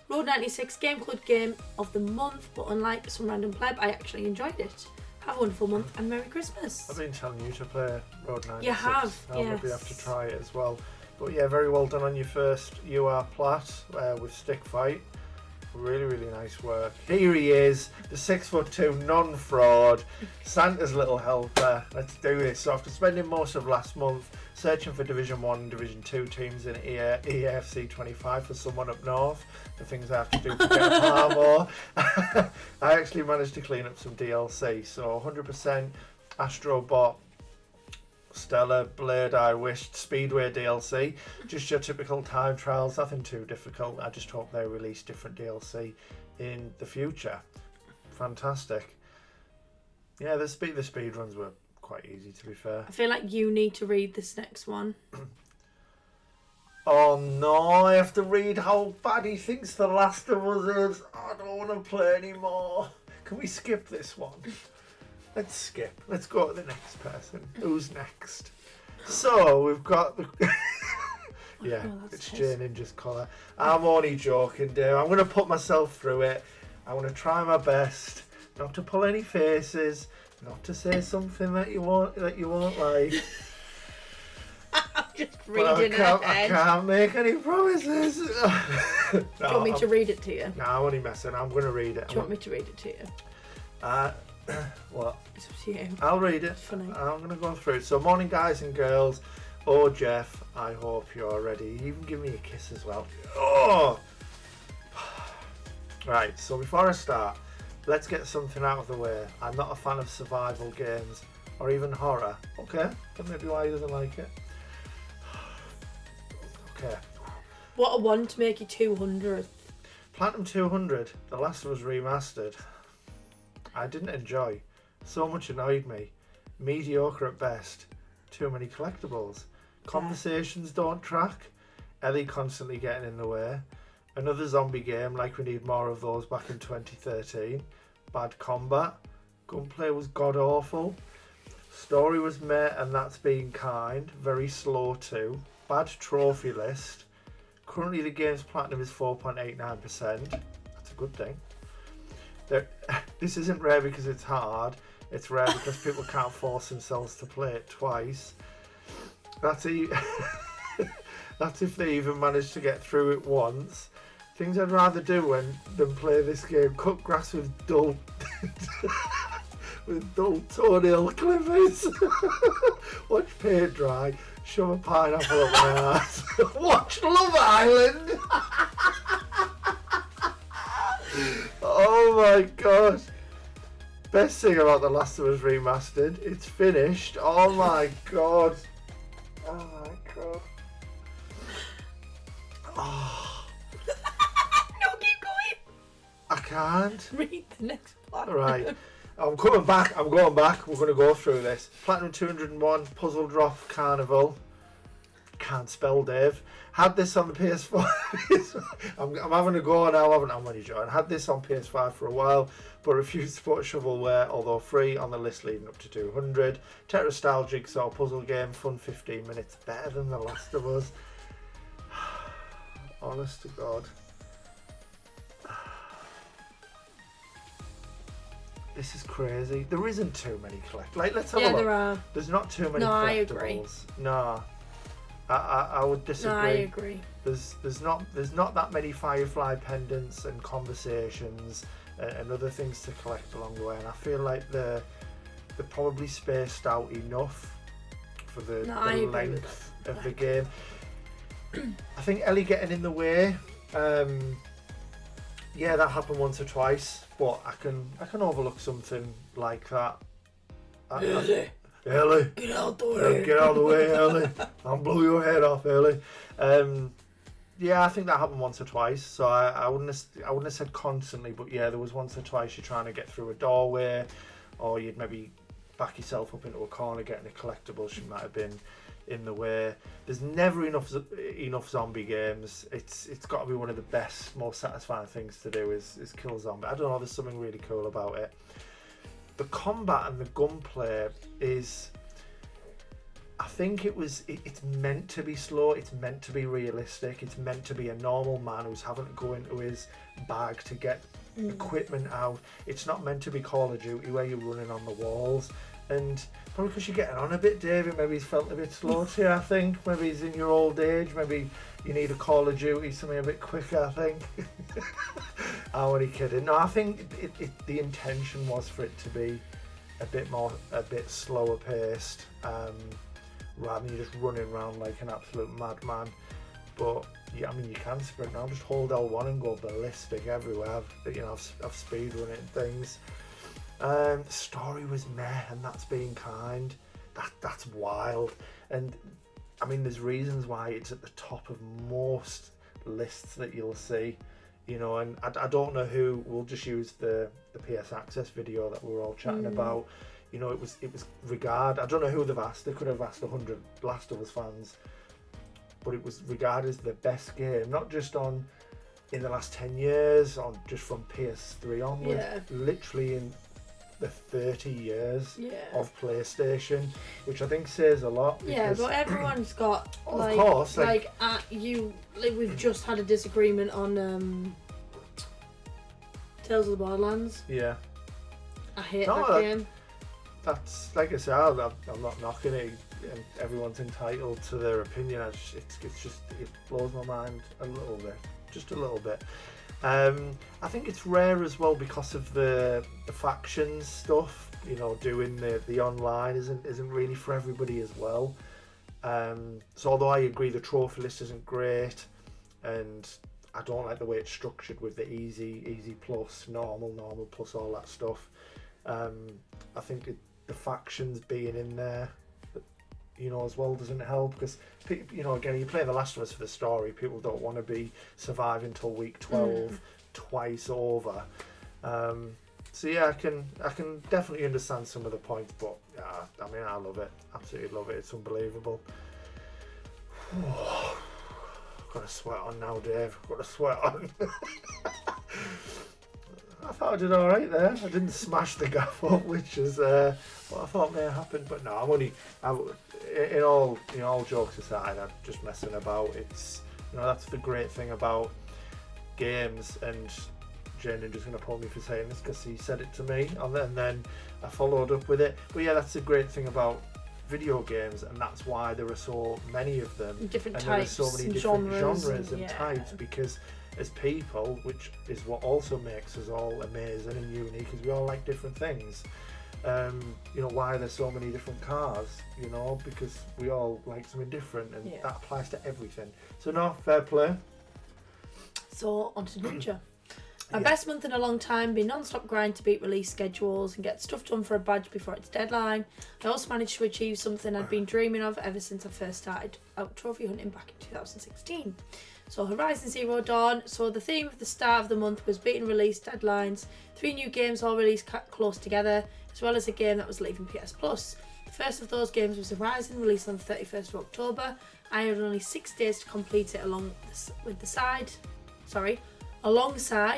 Road 96 Game Club Game of the Month, but unlike some random pleb, I actually enjoyed it. Have a wonderful month and Merry Christmas. I've been telling you to play Road 96. You have, I'll maybe have to try it as well. But yeah, very well done on your first UR plat with Stick Fight. Really, really nice work. Here he is, the 6'2" non-fraud, Santa's little helper. Let's do this. So after spending most of last month searching for Division 1 and Division 2 teams in EAFC 25 for someone up north, the things I have to do to get a par more, I actually managed to clean up some DLC. So 100% Astrobot, Stellar, Blade I Wished, Speedway DLC, just your typical time trials, nothing too difficult. I just hope they release different DLC in the future. Fantastic. Yeah, the speed runs were quite easy, to be fair. I feel like you need to read this next one. Oh no, I have to read how bad he thinks The Last of Us is. I don't want to play anymore. Can we skip this one? Let's skip. Let's go to the next person. Who's next? So we've got the yeah, it's Jane in just colour. I'm only joking, dear. I'm going to put myself through it. I'm going to try my best not to pull any faces, not to say something that you won't like. I'm just reading it. I can't make any promises. Do you want me to read it to you? No, I'm only messing. I'm going to read it. Do you want me to read it to you? What? It's up to you. I'll read it. It's funny. I'm going to go through it. So, morning, guys and girls. Oh, Geoff, I hope you're ready. You even give me a kiss as well. Oh! Right, so before I start, let's get something out of the way. I'm not a fan of survival games or even horror. Okay? That may be why he doesn't like it. Okay. What a one to make you 200th. Platinum 200, The Last of Us Remastered. I didn't enjoy. So much annoyed me. Mediocre at best. Too many collectibles. Conversations don't track. Ellie constantly getting in the way. Another zombie game like we need more of those back in 2013. Bad combat. Gunplay was god awful. Story was meh and that's being kind. Very slow too. Bad trophy list. Currently the game's platinum is 4.89%. That's a good thing. This isn't rare because it's hard. It's rare because people can't force themselves to play it twice. That's if they even manage to get through it once. Things I'd rather do than play this game. Cut grass with dull toenail clippers. Watch paint dry. Shove a pineapple up my ass. Watch Love Island. Oh my god. Best thing about The Last of Us Remastered, it's finished. Oh my god. Oh my god. Oh. No, keep going. I can't. Read the next part. Right. I'm coming back. I'm going back. We're going to go through this. Platinum 201, Puzzle Drop Carnival. can't spell, Dave. Had this on the PS4. I'm having a go now, haven't I? I'm only joking. Had this on PS5 for a while, but refused to put shovelware, although free, on the list leading up to 200. Tetris style jigsaw puzzle game, fun 15 minutes, better than The Last of Us. Honest to God. This is crazy. There isn't too many collectibles. Like, let's have a look. There are. There's not too many collectibles. I agree. No. I would disagree. No, I agree. There's not that many Firefly pendants and conversations and other things to collect along the way, and I feel like they're probably spaced out enough for the length of the game. I think Ellie getting in the way, yeah, that happened once or twice, but I can overlook something like that. Ellie, get out the way! Get out of the way, Ellie! I'll blow your head off, Ellie. Yeah, I think that happened once or twice. So I wouldn't have said constantly, but yeah, there was once or twice you're trying to get through a doorway, or you'd maybe back yourself up into a corner getting a collectible. She might have been in the way. There's never enough zombie games. It's got to be one of the best, most satisfying things to do is kill zombie. I don't know. There's something really cool about it. The combat and the gunplay is, I think it's meant to be slow, it's meant to be realistic, it's meant to be a normal man who's having to go into his bag to get equipment out. It's not meant to be Call of Duty where you're running on the walls. And probably because you're getting on a bit, David, maybe he's felt a bit slow to you, I think. Maybe he's in your old age, maybe you need a Call of Duty, something a bit quicker, I think. I'm only kidding. No, I think the intention was for it to be a bit slower paced, rather than you just running around like an absolute madman. But yeah, I mean, you can sprint now, just hold L1 and go ballistic everywhere. I've speed running things. The story was meh, and that's being kind. That's wild. And I mean, there's reasons why it's at the top of most lists that you'll see, and I don't know who. We'll just use the PS Access video that we were all chatting about. It was regarded, I don't know who they've asked, they could have asked 100 Last of Us fans, but it was regarded as the best game, not just in the last 10 years, just from PS3 onwards, literally in the 30 years of PlayStation, which I think says a lot. Yeah, but everyone's got of course, we've just had a disagreement on Tales of the Borderlands. Yeah, I hate that game. That's like I said, I'm not knocking it, and everyone's entitled to their opinion. It blows my mind a little bit, just a little bit. I think it's rare as well because of the factions stuff. Doing the online isn't really for everybody as well. So although I agree the trophy list isn't great, and I don't like the way it's structured with the easy plus, normal plus, all that stuff. I think the factions being in there, as well doesn't help, because again, you play The Last of Us for the story. People don't want to be surviving till week 12 twice over. So yeah, I can definitely understand some of the points, but yeah, I mean, I love it, absolutely love it. It's unbelievable. I've got a sweat on now, Dave. I've got a sweat on. I thought I did all right there. I didn't smash the gaff up, which is what I thought may have happened. But no, in all jokes aside, I'm just messing about. It's that's the great thing about games, and Jane just going to pull me for saying this because he said it to me, and then I followed up with it. But yeah, that's the great thing about video games, and that's why there are so many of them, different and types, there are so many different genres and yeah. types, because as people, which is what also makes us all amazing and unique, is we all like different things. Why are there so many different cars? Because we all like something different, and that applies to everything. So no, fair play. So on to the picture. My best month in a long time, been non-stop grind to beat release schedules and get stuff done for a badge before its deadline. I also managed to achieve something I'd been dreaming of ever since I first started out trophy hunting back in 2016. So Horizon Zero Dawn. So the theme of the start of the month was beating release deadlines. 3 new games all released close together, as well as a game that was leaving PS Plus. The first of those games was Horizon, released on the 31st of October, I had only 6 days to complete it alongside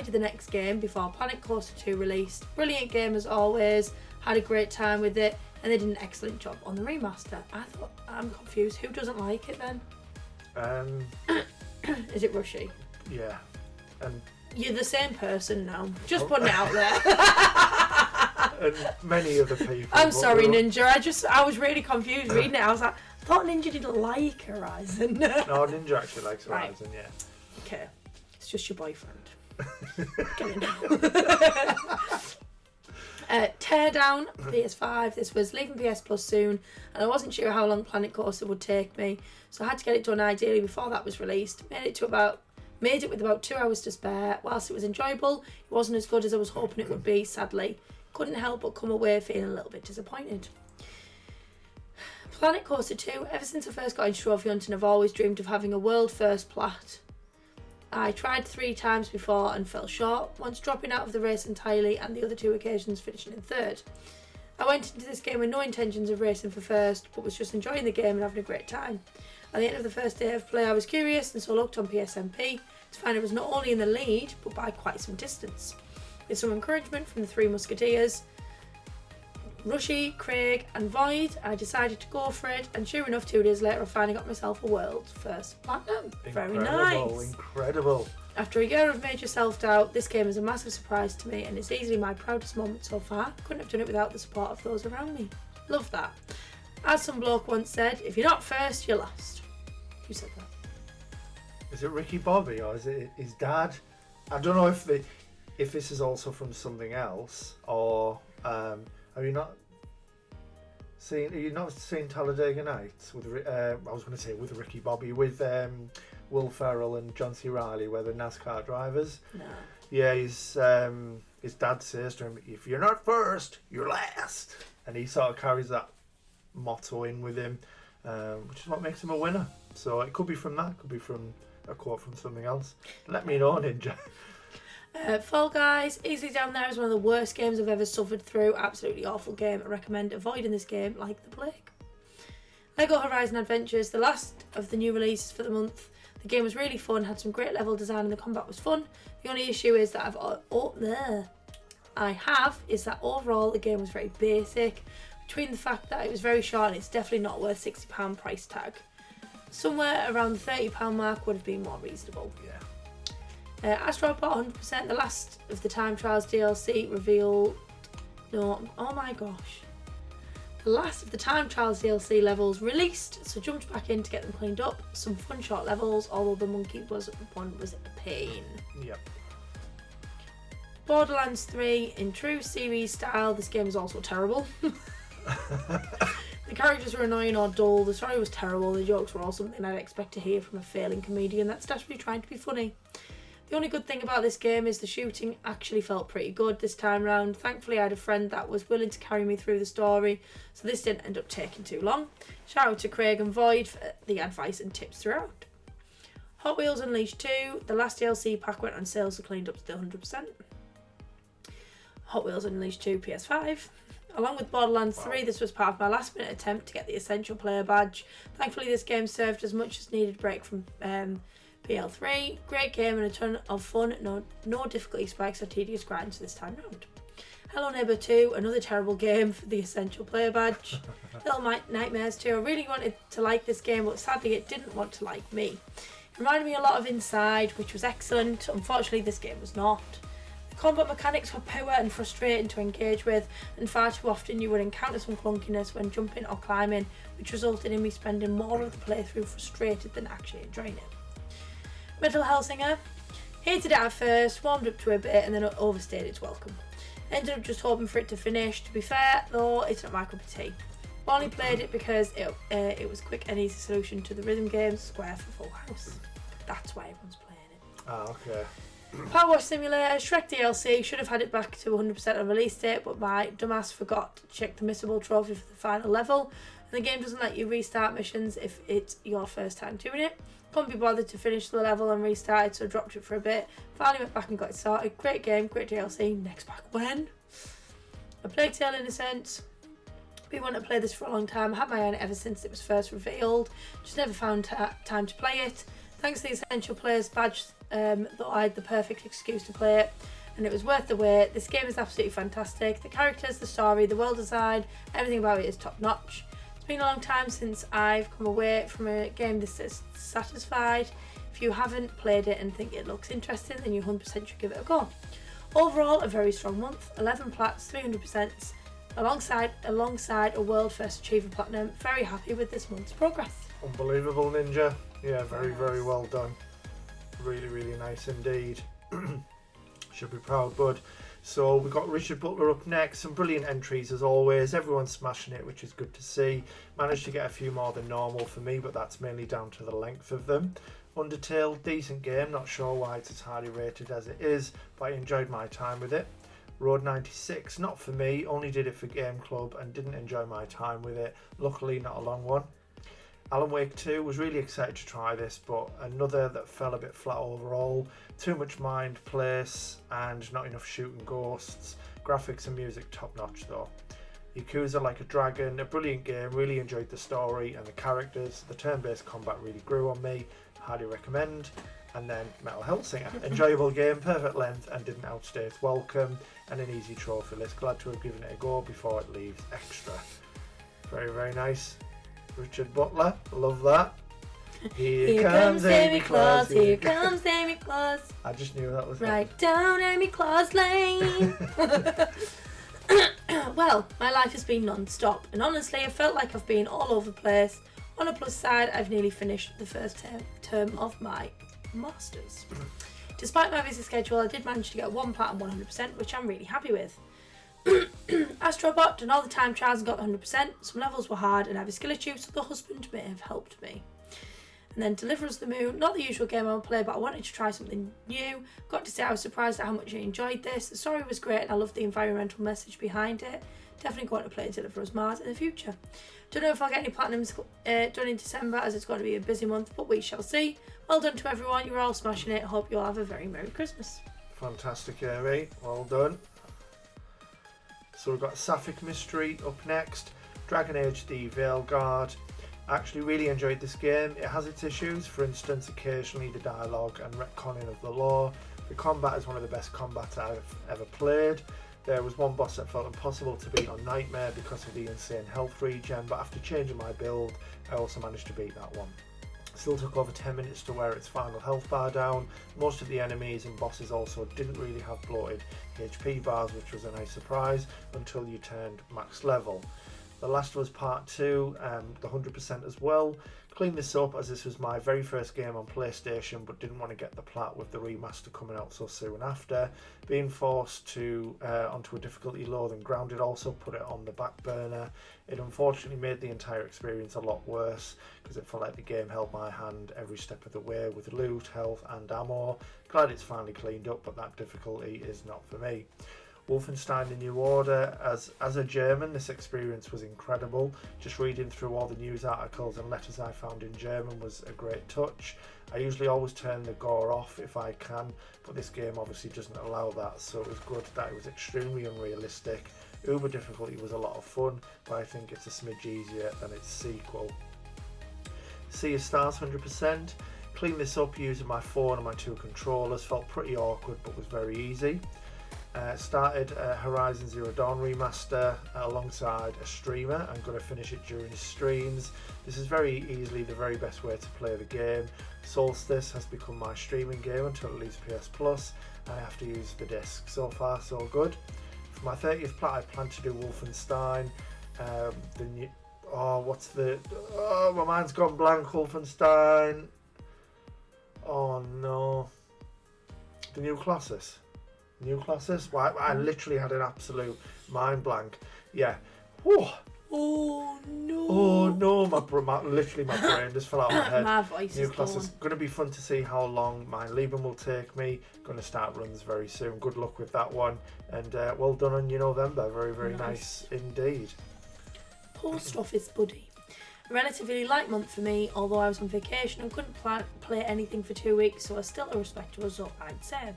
the next game before Planet Coaster 2 released. Brilliant game as always, had a great time with it, and they did an excellent job on the remaster. I'm confused, who doesn't like it then? Is it Rushy? Yeah. And you're the same person now. Just putting it out there. And many other people. I'm sorry, Ninja. I was really confused reading it. I was like, I thought Ninja didn't like Horizon. No, Ninja actually likes Horizon, right. Yeah. Okay. It's just your boyfriend. Teardown, PS5. This was leaving PS Plus soon, and I wasn't sure how long Planet Coaster would take me, so I had to get it done ideally before that was released. Made it with about 2 hours to spare. Whilst it was enjoyable, it wasn't as good as I was hoping it would be, sadly. Couldn't help but come away feeling a little bit disappointed. Planet Coaster 2. Ever since I first got into trophy hunting, I've always dreamed of having a world first plat. I tried 3 times before and fell short, once dropping out of the race entirely and the other 2 occasions finishing in 3rd. I went into this game with no intentions of racing for first, but was just enjoying the game and having a great time. At the end of the first day of play I was curious, and so looked on PSMP to find I was not only in the lead, but by quite some distance. With some encouragement from the 3 Musketeers, Rushy, Craig and Void, I decided to go for it, and sure enough 2 days later I finally got myself a world's first platinum. Very nice. Incredible. After a year of major self-doubt, this game is a massive surprise to me and it's easily my proudest moment so far. Couldn't have done it without the support of those around me. Love that. As some bloke once said, if you're not first, you're lost. Who said that? Is it Ricky Bobby or is it his dad? I don't know if this is also from something else, or have you not seen Talladega Nights with I was going to say with Ricky Bobby, with Will Ferrell and John C. Reilly, where they're NASCAR drivers? No. Yeah, his dad says to him, if you're not first, you're last, and he sort of carries that motto in with him, which is what makes him a winner. So it could be from that, could be from a quote from something else. Let me know, Ninja. Fall Guys, easily down there as one of the worst games I've ever suffered through. Absolutely awful game. I recommend avoiding this game like the plague. Lego Horizon Adventures, the last of the new releases for the month. The game was really fun, had some great level design and the combat was fun. The only issue is that is that overall the game was very basic. Between the fact that it was very short and it's definitely not worth £60 price tag. Somewhere around the £30 mark would have been more reasonable. Yeah. Astrobot 100%, the last of the Time Trials DLC revealed... No, oh my gosh. The last of the Time Trials DLC levels released, so jumped back in to get them cleaned up. Some fun short levels, although the monkey was a pain. Yep. Borderlands 3, in true series style, this game is also terrible. The characters were annoying or dull, the story was terrible, the jokes were all something I'd expect to hear from a failing comedian that's desperately trying to be funny. The only good thing about this game is the shooting actually felt pretty good this time round. Thankfully I had a friend that was willing to carry me through the story, so this didn't end up taking too long. Shout out to Craig and Void for the advice and tips throughout. Hot Wheels Unleashed 2, the last DLC pack went on sale so cleaned up to 100%. Hot Wheels Unleashed 2 PS5. Along with Borderlands 3, this was part of my last minute attempt to get the Essential Player badge. Thankfully this game served as much as needed break from PL3. Great game and a ton of fun, no difficulty spikes or tedious grinds this time round. Hello Neighbour 2, another terrible game for the Essential Player badge. Little Nightmares 2, I really wanted to like this game but sadly it didn't want to like me. It reminded me a lot of Inside, which was excellent. Unfortunately this game was not. Combat mechanics were poor and frustrating to engage with, and far too often you would encounter some clunkiness when jumping or climbing, which resulted in me spending more of the playthrough frustrated than actually enjoying it. Metal Hellsinger, hated it at first, warmed up to a bit and then overstayed its welcome. Ended up just hoping for it to finish. To be fair though, it's not my cup of tea. Only played it because it was a quick and easy solution to the rhythm games Square for Full House. That's why everyone's playing it. Oh, okay. Power Wash Simulator, Shrek DLC, should have had it back to 100% on release date, but my dumbass forgot to check the missable trophy for the final level, and the game doesn't let you restart missions if it's your first time doing it. Couldn't be bothered to finish the level and restart it, so dropped it for a bit. Finally went back and got it started. Great game, great DLC, next pack when? A Plague Tale Innocence, Been wanting to play this for a long time. I had my own ever since it was first revealed. Just never found time to play it. Thanks to the Essential Players badge, thought I had the perfect excuse to play it, and it was worth the wait. This game is absolutely fantastic. The characters, the story, the world design, everything about it is top notch. It's been a long time since I've come away from a game this is satisfied. If you haven't played it and think it looks interesting, then you 100% should give it a go. Overall, a very strong month. 11 plats, 300%. Alongside a world first achiever platinum. Very happy with this month's progress. Unbelievable, Ninja. Yeah, very well done. Really nice indeed. Should be proud, bud. So we've got Richard Butler up next. Some brilliant entries as always. Everyone's smashing it, which is good to see. Managed to get a few more than normal for me, but that's mainly down to the length of them. Undertale, decent game. Not sure why it's as highly rated as it is, but I enjoyed my time with it. Road 96, not for me, only did it for Game Club and didn't enjoy my time with it. Luckily not a long one. Alan Wake 2, was really excited to try this, but another that fell a bit flat overall. Too much mind place and not enough shooting ghosts. Graphics and music top notch though. Yakuza Like a Dragon, a brilliant game, really enjoyed the story and the characters. The turn-based combat really grew on me, highly recommend. And then Metal Hellsinger, enjoyable game, perfect length and didn't outstay its welcome, and an easy trophy list. Glad to have given it a go before it leaves extra. Very nice. Richard Butler, love that. Here comes Amy Claus, here comes Amy Claus. I just knew that was right down Amy Claus Lane. Well, my life has been non-stop, and honestly I felt like I've been all over the place. On a plus side, I've nearly finished the first term of my Masters. Despite my busy schedule, I did manage to get 1 plat and 100%, which I'm really happy with. Astrobot done all the time trials and got 100%. Some levels were hard and I have a skill issue, so the husband may have helped me. And then Deliverance of the Moon, not the usual game I would play, but I wanted to try something new. Got to say I was surprised at how much I enjoyed this. The story was great and I loved the environmental message behind it. Definitely going to play Deliverance Mars in the future. Don't know if I'll get any platinums done in December, as it's going to be a busy month, but we shall see. Well done to everyone, you're all smashing it. Hope you all have a very Merry Christmas. Fantastic, Amy. Well done. So we've got Sapphic Mystery up next. Dragon Age the Veilguard. I actually really enjoyed this game. It has its issues, for instance occasionally the dialogue and retconning of the lore. The combat is one of the best combats I've ever played. There was one boss that felt impossible to beat on Nightmare because of the insane health regen, but after changing my build I also managed to beat that one. Still took over 10 minutes to wear its final health bar down. Most of the enemies and bosses also didn't really have bloated HP bars, which was a nice surprise until you turned max level. The Last of Us Part 2, the 100% as well. Cleaned this up as this was my very first game on PlayStation, but didn't want to get the plat with the remaster coming out so soon after. Being forced to onto a difficulty lower than Grounded also put it on the back burner. It unfortunately made the entire experience a lot worse because it felt like the game held my hand every step of the way with loot, health and ammo. Glad it's finally cleaned up, but that difficulty is not for me. Wolfenstein The New Order, as a German this experience was incredible. Just reading through all the news articles and letters I found in German was a great touch. I usually always turn the gore off if I can, but this game obviously doesn't allow that, so it was good that it was extremely unrealistic. Uber difficulty was a lot of fun, but I think it's a smidge easier than its sequel. Sea of Stars 100%. Cleaned this up using my phone and my 2 controllers, felt pretty awkward but was very easy. Started Horizon Zero Dawn remaster alongside a streamer. I'm going to finish it during streams. This is very easily the very best way to play the game. Solstice has become my streaming game until it leaves PS Plus and I have to use the disc. So far so good. For my 30th plat I plan to do Wolfenstein. My mind's gone blank. Wolfenstein. Oh no. The New Colossus. Well, I literally had an absolute mind blank. Yeah. Whew. Oh no. Oh no, my brain just fell out of my head. My voice New is Colossus. gone. Going to be fun to see how long my Lieben will take me. Going to start runs very soon. Good luck with that one. And well done on your November. Very nice indeed. Post Office Buddy. A relatively light month for me, although I was on vacation and couldn't play anything for 2 weeks, so still a respectable result, I'd say.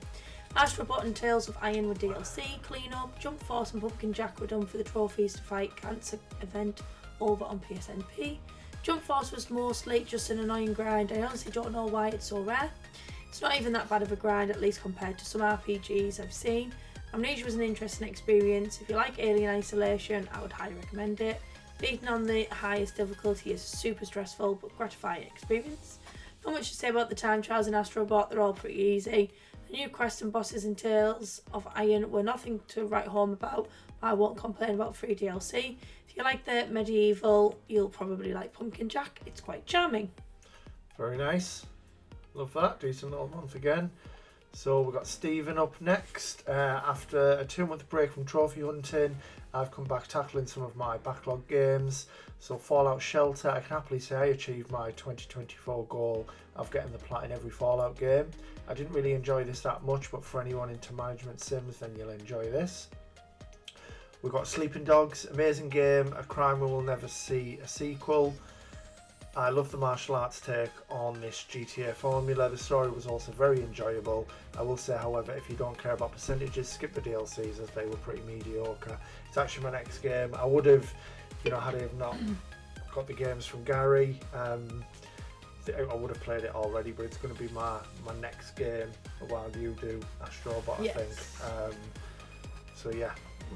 Astrobot and Tales of Iron were DLC clean-up. Jump Force and Pumpkin Jack were done for the Trophies to Fight Cancer event over on PSNP. Jump Force was mostly just an annoying grind. I honestly don't know why it's so rare. It's not even that bad of a grind, at least compared to some RPGs I've seen. Amnesia was an interesting experience. If you like Alien Isolation, I would highly recommend it. Beating on the highest difficulty is a super stressful but gratifying experience. Not much to say about the time trials in Astrobot, they're all pretty easy. The new quests and bosses in Tales of Iron were nothing to write home about, but I won't complain about free DLC. If you like the medieval, you'll probably like Pumpkin Jack. It's quite charming. Very nice. Love that. Decent little month again. So we've got Stephen up next. After a 2-month break from trophy hunting, I've come back tackling some of my backlog games. So Fallout Shelter, I can happily say I achieved my 2024 goal of getting the plat in every Fallout game. I didn't really enjoy this that much, but for anyone into management sims, then you'll enjoy this. We've got Sleeping Dogs, amazing game, a crime we will never see a sequel. I love the martial arts take on this GTA formula. The story was also very enjoyable. I will say, however, if you don't care about percentages, skip the DLCs as they were pretty mediocre. It's actually my next game. I would have, had I have not got the games from Gary, I would have played it already, but it's going to be my next game while you do Astrobot, I think. So yeah,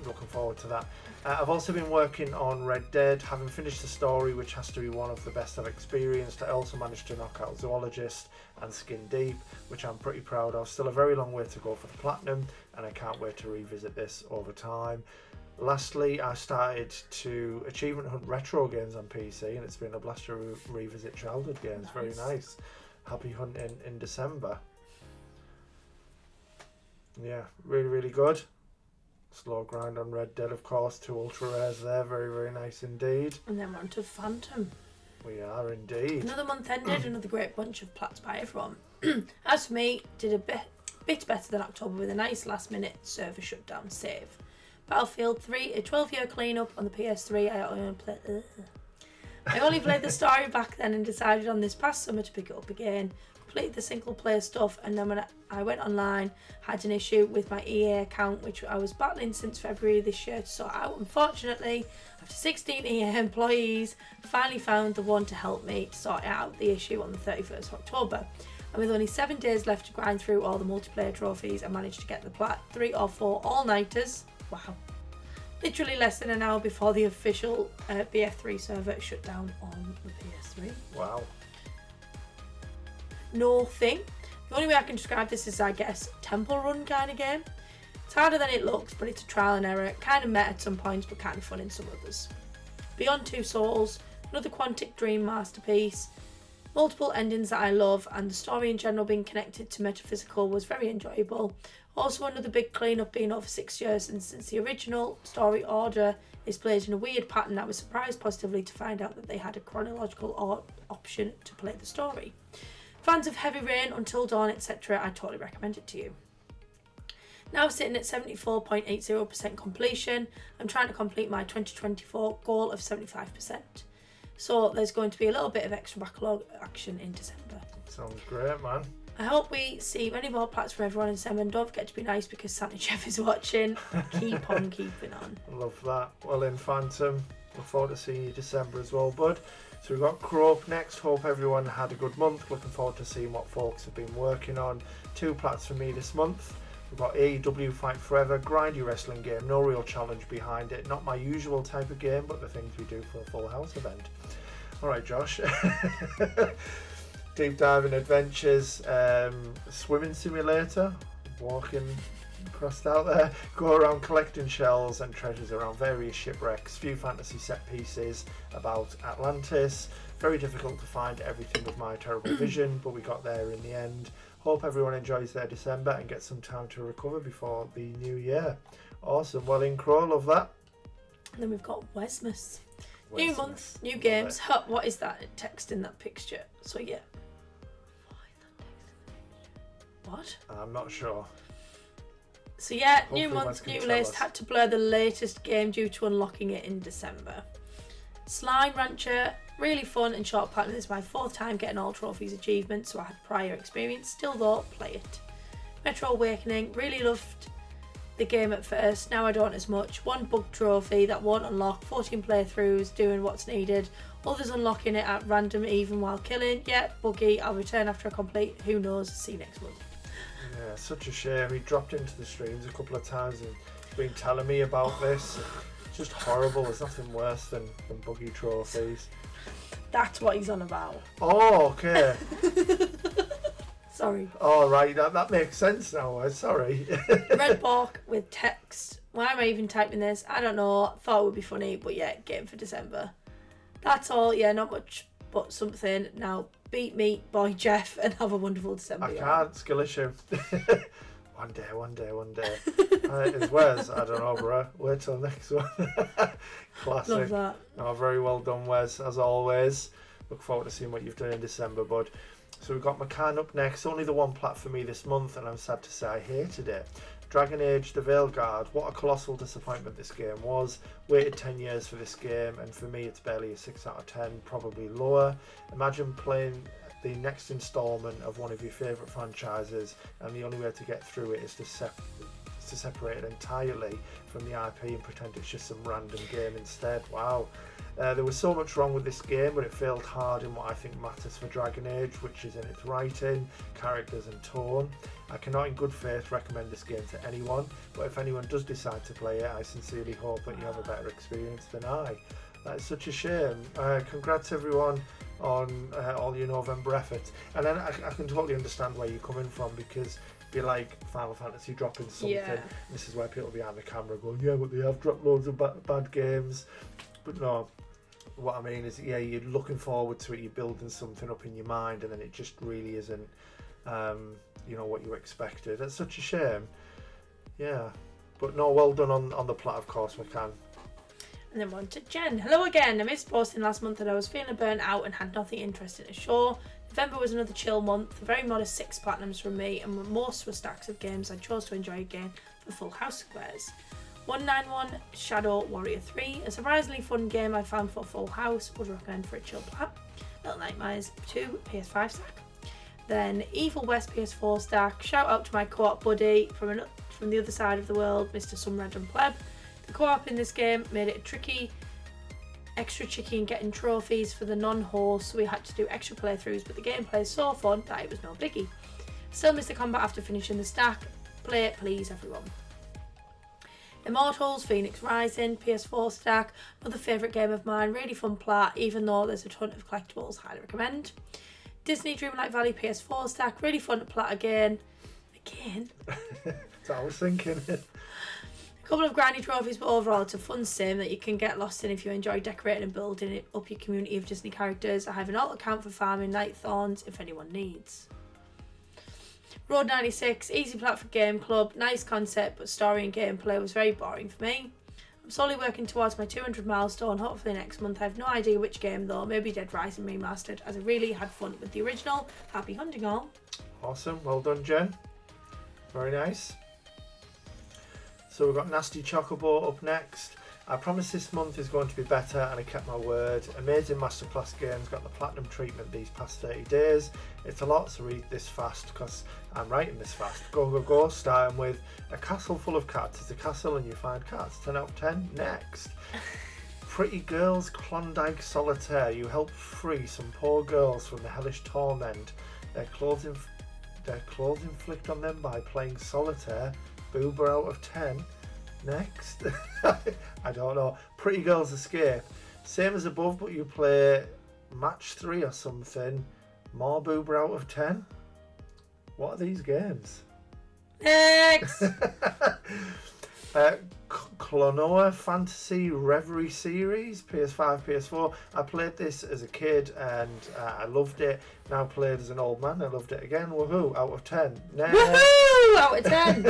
looking forward to that. I've also been working on Red Dead, having finished the story, which has to be one of the best I've experienced. I also managed to knock out Zoologist and Skin Deep, which I'm pretty proud of. Still a very long way to go for the Platinum, and I can't wait to revisit this over time. Lastly, I started to achievement hunt retro games on PC, and it's been a blast to revisit childhood games. Nice. Very nice. Happy hunting in December. Yeah, really, really good. Slow grind on Red Dead, of course. 2 ultra rares there. Very, very nice indeed. And then we're on to Phantom. We are indeed. Another month ended, another great bunch of plats by everyone. As for me, did a bit better than October with a nice last minute server shutdown save. Battlefield 3, a 12-year cleanup on the PS3. I only played the story back then and decided on this past summer to pick it up again. Completed the single player stuff, and then when I went online, had an issue with my EA account, which I was battling since February this year to sort out. Unfortunately, after 16 EA employees, I finally found the one to help me to sort out the issue on the 31st of October. And with only 7 days left to grind through all the multiplayer trophies, I managed to get the plat 3 or 4 all-nighters. Wow. Literally less than an hour before the official BF3 server shut down on the PS3. Wow. No thing. The only way I can describe this is, I guess, temple run kind of game. It's harder than it looks, but it's a trial and error. Kind of meta at some points, but kind of fun in some others. Beyond Two Souls, another Quantic Dream masterpiece. Multiple endings that I love, and the story in general being connected to metaphysical was very enjoyable. Also another big cleanup, being over 6 years since the original story order is played in a weird pattern. I was surprised positively to find out that they had a chronological option to play the story. Fans of Heavy Rain, Until Dawn, etc., I totally recommend it to you. Now sitting at 74.80% completion, I'm trying to complete my 2024 goal of 75%. So there's going to be a little bit of extra backlog action in December. Sounds great, man. I hope we see many more plats for everyone in December, and don't forget to be nice because Santa Geoff is watching. Keep on keeping on. Love that. Well, in Phantom, look forward to seeing you December as well, bud. So we've got Crow up next. Hope everyone had a good month. Looking forward to seeing what folks have been working on. 2 plats for me this month. We've got AEW Fight Forever, grindy wrestling game, no real challenge behind it. Not my usual type of game, but the things we do for a Full House event. Alright, Josh. Deep diving adventures, swimming simulator, walking crossed out there, go around collecting shells and treasures around various shipwrecks, few fantasy set pieces about Atlantis. Very difficult to find everything with my terrible vision, but we got there in the end. Hope everyone enjoys their December and gets some time to recover before the new year. Awesome. Well, in Crow, love that. And then we've got Wesmas. New month, new games. What is that text in that picture? So yeah. What? I'm not sure. So yeah, Hopefully new month, new list. Had to blur the latest game due to unlocking it in December. Slime Rancher, really fun and short pattern. This is my 4th time getting all trophies achievements, so I had prior experience. Still though, play it. Metro Awakening, really loved the game at first, now I don't as much. 1 bug trophy that won't unlock, 14 playthroughs doing what's needed, others unlocking it at random even while killing. Yeah, buggy, I'll return after I complete, who knows, see you next month. Yeah, such a shame. He dropped into the streams a couple of times and been telling me about this. It's just horrible. There's nothing worse than buggy trophies. That's what he's on about. Oh, okay. Sorry. Oh, right. That makes sense now. Sorry. Red Bork with text. Why am I even typing this? I don't know. Thought it would be funny, but yeah, game for December. That's all. Yeah, not much, but something. Now, beat me, boy Geoff, and have a wonderful December. I can't. Skill issue. One day. It's Wes. I don't know, bro. Wait till next one. Classic. Love that. Oh, very well done, Wes, as always. Look forward to seeing what you've done in December, bud. So we've got McCann up next. Only the one plat for me this month, and I'm sad to say I hated it. Dragon Age The Veilguard. What a colossal disappointment this game was. Waited 10 years for this game, and for me it's barely a 6 out of 10, probably lower. Imagine playing the next installment of one of your favourite franchises, and the only way to get through it is to separate it entirely from the IP and pretend it's just some random game instead. Wow. There was so much wrong with this game, but it failed hard in what I think matters for Dragon Age, which is in its writing, characters and tone. I cannot in good faith recommend this game to anyone, but if anyone does decide to play it, I sincerely hope that you have a better experience than I. That is such a shame. Congrats everyone on all your November efforts. And then I can totally understand where you're coming from, because be like Final Fantasy dropping something. Yeah. This is where people behind the camera going, yeah, but they have dropped loads of bad games. But no, what I mean is, yeah, you're looking forward to it, you're building something up in your mind, and then it just really isn't, what you expected. That's such a shame. Yeah, but no, well done on the plat, of course, McCann. And then one to Jen. Hello again. I missed posting last month and I was feeling burnt out and had nothing interesting to show. November was another chill month, a very modest 6 platinums from me, and most were stacks of games I chose to enjoy again for Full House squares. 191 Shadow Warrior 3, a surprisingly fun game I found for Full House, would recommend for a chill plat. Little Nightmares 2 PS5 stack. Then Evil West PS4 stack. Shout out to my co-op buddy from the other side of the world, Mr. Some Random Pleb. The co-op in this game made it extra tricky in getting trophies for the non-host, so we had to do extra playthroughs, but the gameplay is so fun that it was no biggie. Still missed the combat after finishing the stack. Play it please everyone. Immortals, Phoenix Rising, PS4 stack, another favourite game of mine, really fun plat, even though there's a ton of collectibles, highly recommend. Disney Dreamlight Valley PS4 stack, really fun to plat again. That's what I was thinking. A couple of grindy trophies, but overall it's a fun sim that you can get lost in if you enjoy decorating and building up your community of Disney characters. I have an alt account for farming night thorns if anyone needs. Road 96, easy plat for Game Club, nice concept but story and gameplay was very boring for me. I'm slowly working towards my 200 milestone, hopefully next month. I have no idea which game though, maybe Dead Rising Remastered, as I really had fun with the original. Happy hunting all. Awesome, well done Jen. Very nice. So we've got Nasty Chocobo up next. I promised this month is going to be better and I kept my word. Amazing masterclass games, got the platinum treatment these past 30 days. It's a lot, so read this fast because I'm writing this fast. Go, starting with a castle full of cats. It's a castle and you find cats. 10 out of 10. Next. Pretty Girls Klondike Solitaire. You help free some poor girls from the hellish torment. Their clothes inflict on them by playing solitaire. Boober out of 10. Next. I don't know. Pretty Girls Escape. Same as above, but you play match 3 or something. More boober out of 10. What are these games? Next. Klonoa Fantasy Reverie Series, PS5, PS4. I played this as a kid and I loved it. Now played as an old man, I loved it again. Woohoo! Out of 10. Next. Woohoo! Out of 10.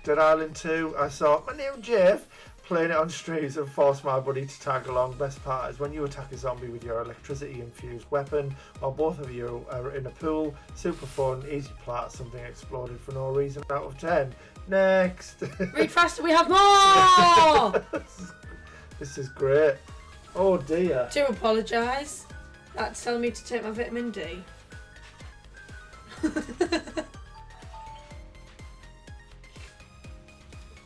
Dead Island 2. I saw my new Geoff playing it on streams and forced my buddy to tag along. Best part is when you attack a zombie with your electricity infused weapon while both of you are in a pool. Super fun, easy plat, something exploded for no reason. Out of 10. Next. Read faster, we have more. This is great. Oh dear. Do apologise. That's telling me to take my vitamin D.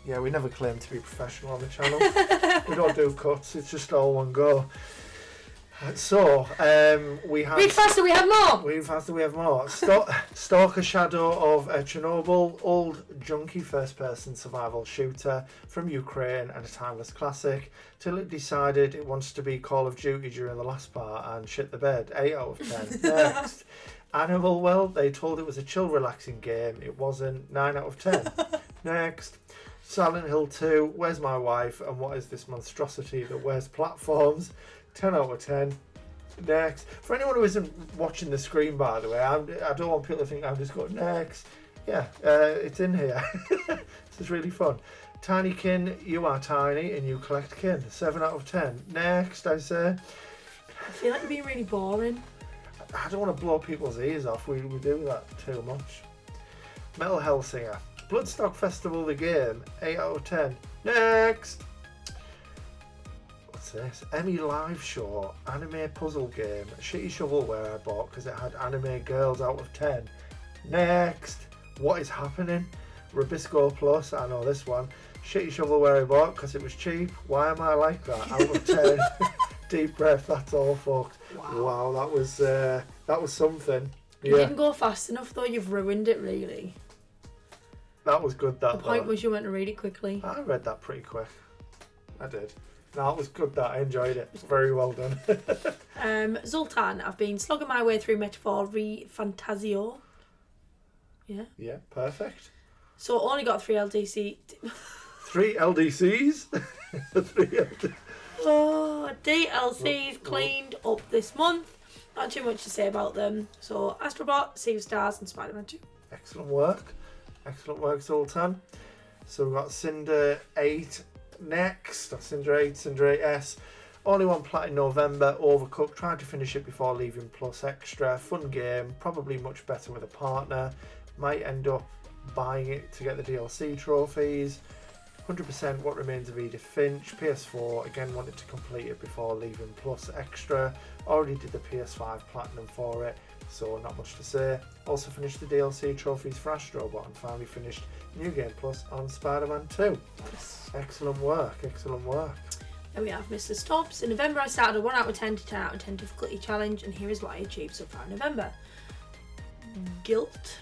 Yeah, we never claim to be professional on the channel. We don't do cuts, it's just all one go. So, we have... Read faster, we have more! Read faster, we have more. Stalker Shadow of Chernobyl, old junky first-person survival shooter from Ukraine and a timeless classic, till it decided it wants to be Call of Duty during the last part and shit the bed. 8 out of 10. Next. Animal Well, they told it was a chill, relaxing game. It wasn't. 9 out of 10. Next. Silent Hill 2, Where's My Wife, and what is this monstrosity that wears platforms? 10 out of 10. Next. For anyone who isn't watching the screen, by the way, I don't want people to think I'm just going next. Yeah, it's in here. This is really fun. Tiny Kin, you are tiny and you collect kin. 7 out of 10. Next, I say. I feel like you're being really boring. I don't want to blow people's ears off. We do that too much. Metal Hellsinger. Bloodstock Festival, the game. 8 out of 10. Next. What's this? Emmy Live Show. Anime puzzle game. Shitty shovelware I bought because it had anime girls out of 10. Next. What is happening? Rubisco Plus. I know this one. Shitty shovelware I bought because it was cheap. Why am I like that? Out of 10. Deep breath. That's all fucked. Wow, that was something. You didn't go fast enough though. You've ruined it really. That was good. The point was you went to read it quickly. I read that pretty quick. I did. No, it was good. That I enjoyed it. Very well done. Zoltan, I've been slogging my way through Metaphor Fantasio. Yeah. Yeah, perfect. So only got 3 LDC. 3 LDCs. 3 LDCs. Oh, DLCs cleaned up this month. Not too much to say about them. So Astrobot, Sea of Stars, and Spider-Man 2. Excellent work. Excellent work, Zoltan. So we've got Cinder 8 next. Cinder 8, Cinder 8S. Only one plat in November. Overcooked. Tried to finish it before leaving Plus Extra. Fun game. Probably much better with a partner. Might end up buying it to get the DLC trophies. 100% What Remains of Edith Finch. PS4. Again, wanted to complete it before leaving Plus Extra. Already did the PS5 Platinum for it. So not much to say. Also finished the DLC trophies for Astrobot and finally finished New Game Plus on Spider-Man 2. Nice. Excellent work, excellent work. Then we have Mr. Stops. In November I started a 1 out of 10 to 10 out of 10 difficulty challenge, and here is what I achieved so far in November. Guilt.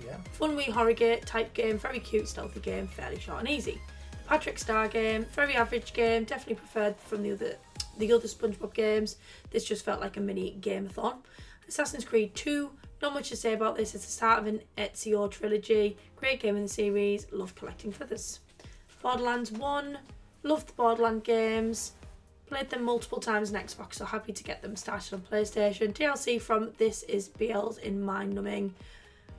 Yeah. Fun wee horror type game, very cute stealthy game, fairly short and easy. Patrick Star game, very average game, definitely preferred from the other SpongeBob games. This just felt like a mini game-a-thon. Assassin's Creed 2, not much to say about this. It's the start of an Ezio trilogy. Great game in the series. Love collecting feathers. Borderlands 1, loved the Borderlands games. Played them multiple times on Xbox, so happy to get them started on PlayStation. DLC from This Is BL's in mind-numbing.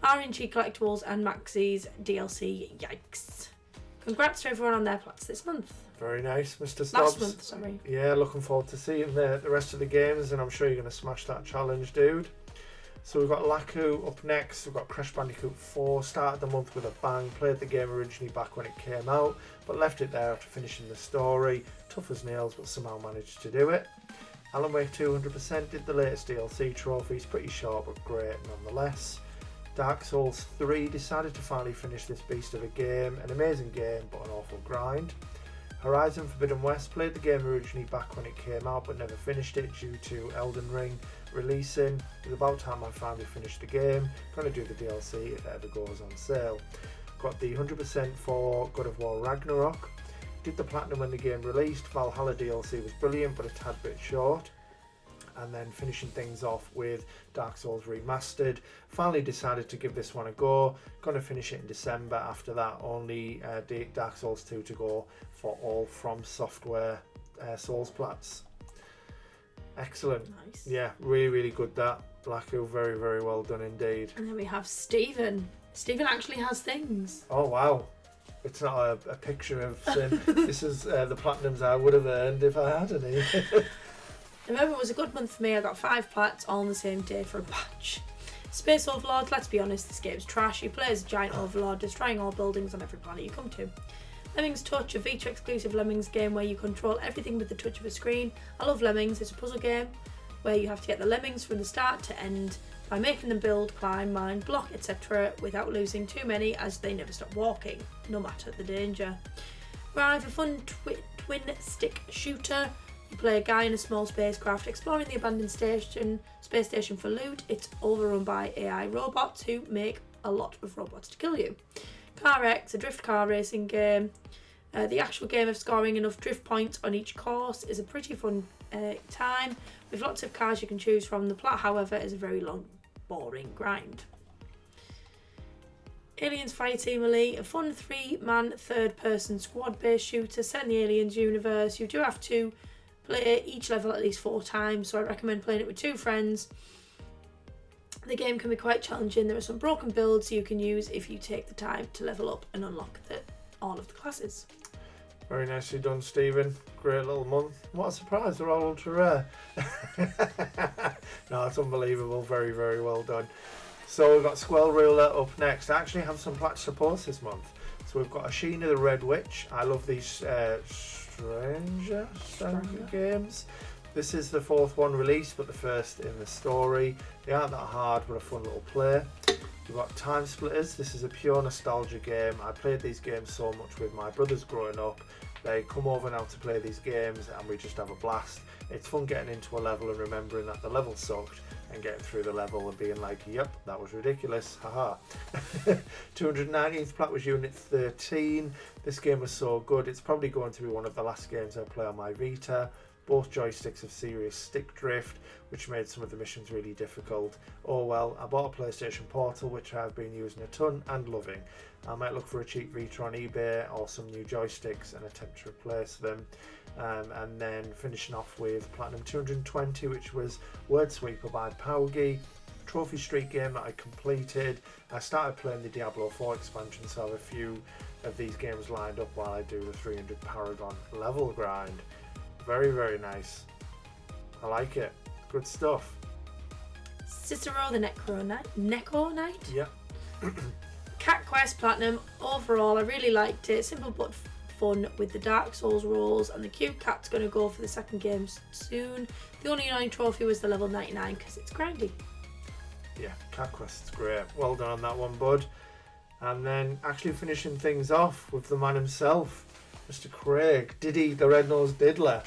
RNG collectibles and Maxis DLC. Yikes. Congrats to everyone on their plats this month. Very nice, Mr. Stobbs. Last month, sorry. Yeah, looking forward to seeing the rest of the games, and I'm sure you're going to smash that challenge, dude. So we've got Laku up next. We've got Crash Bandicoot 4. Started the month with a bang. Played the game originally back when it came out, but left it there after finishing the story. Tough as nails, but somehow managed to do it. Alan Wake 200% did the latest DLC trophies. Pretty short, but great nonetheless. Dark Souls 3 decided to finally finish this beast of a game. An amazing game, but an awful grind. Horizon Forbidden West, played the game originally back when it came out, but never finished it due to Elden Ring releasing. It was about time I finally finished the game. Gonna do the DLC if it ever goes on sale. Got the 100% for God of War Ragnarok. Did the Platinum when the game released. Valhalla DLC was brilliant, but a tad bit short. And then finishing things off with Dark Souls Remastered. Finally decided to give this one a go. Gonna finish it in December. After that, only Dark Souls 2 to go for all From Software Souls plats. Excellent. Nice. Yeah, really, really good that. Blacko, very, very well done indeed. And then we have Stephen. Stephen actually has things. Oh, wow. It's not a picture of Sin. This is the platinums I would have earned if I had any. November was a good month for me. I got 5 plats all on the same day for a batch. Space Overlord, let's be honest, this game's trash. You play as a giant overlord, destroying all buildings on every planet you come to. Lemmings Touch, a Vita exclusive Lemmings game where you control everything with the touch of a screen. I love Lemmings. It's a puzzle game where you have to get the lemmings from the start to end by making them build, climb, mine, block, etc. without losing too many, as they never stop walking, no matter the danger. Arrive, a fun twin stick shooter. You play a guy in a small spacecraft exploring the abandoned space station for loot. It's overrun by AI robots who make a lot of robots to kill you. Car X, a drift car racing game. The actual game of scoring enough drift points on each course is a pretty fun time, with lots of cars you can choose from. The plot, however, is a very long, boring grind. Aliens Fireteam Elite, a fun 3-man third-person squad-based shooter set in the Aliens universe. You do have to play each level at least 4 times, so I recommend playing it with 2 friends. The game can be quite challenging. There are some broken builds you can use if you take the time to level up and unlock all of the classes. Very nicely done, Stephen. Great little month. What a surprise, they're all ultra rare. No, it's unbelievable. Very, very well done. So we've got Squirrel Ruler up next. I actually have some pledge supports this month. So we've got Ashina the Red Witch. I love these Stranger games. This is the 4th one released, but the first in the story. They aren't that hard, but a fun little play. We've got Time Splitters. This is a pure nostalgia game. I played these games so much with my brothers growing up. They come over now to play these games and we just have a blast. It's fun getting into a level and remembering that the level sucked and getting through the level and being like, yep, that was ridiculous, haha. 219th plat was Unit 13. This game was so good. It's probably going to be one of the last games I play on my Vita. Both joysticks have serious stick drift, which made some of the missions really difficult. Oh well, I bought a PlayStation Portal, which I've been using a ton and loving. I might look for a cheap Vita on eBay or some new joysticks and attempt to replace them. And then finishing off with Platinum 220, which was Word Sweeper by Paugi. Trophy Street game that I completed. I started playing the Diablo 4 expansion, so I have a few of these games lined up while I do the 300 Paragon level grind. Very, very nice. I like it. Good stuff. Cicero the Neko Knight? Yeah. Cat Quest Platinum. Overall, I really liked it. Simple but fun with the Dark Souls rules, and the cute cat's going to go for the second game soon. The only annoying trophy was the level 99 because it's grindy. Yeah, Cat Quest's great. Well done on that one, bud. And then actually finishing things off with the man himself, Mr. Craig Diddy, the Red-Nosed Diddler.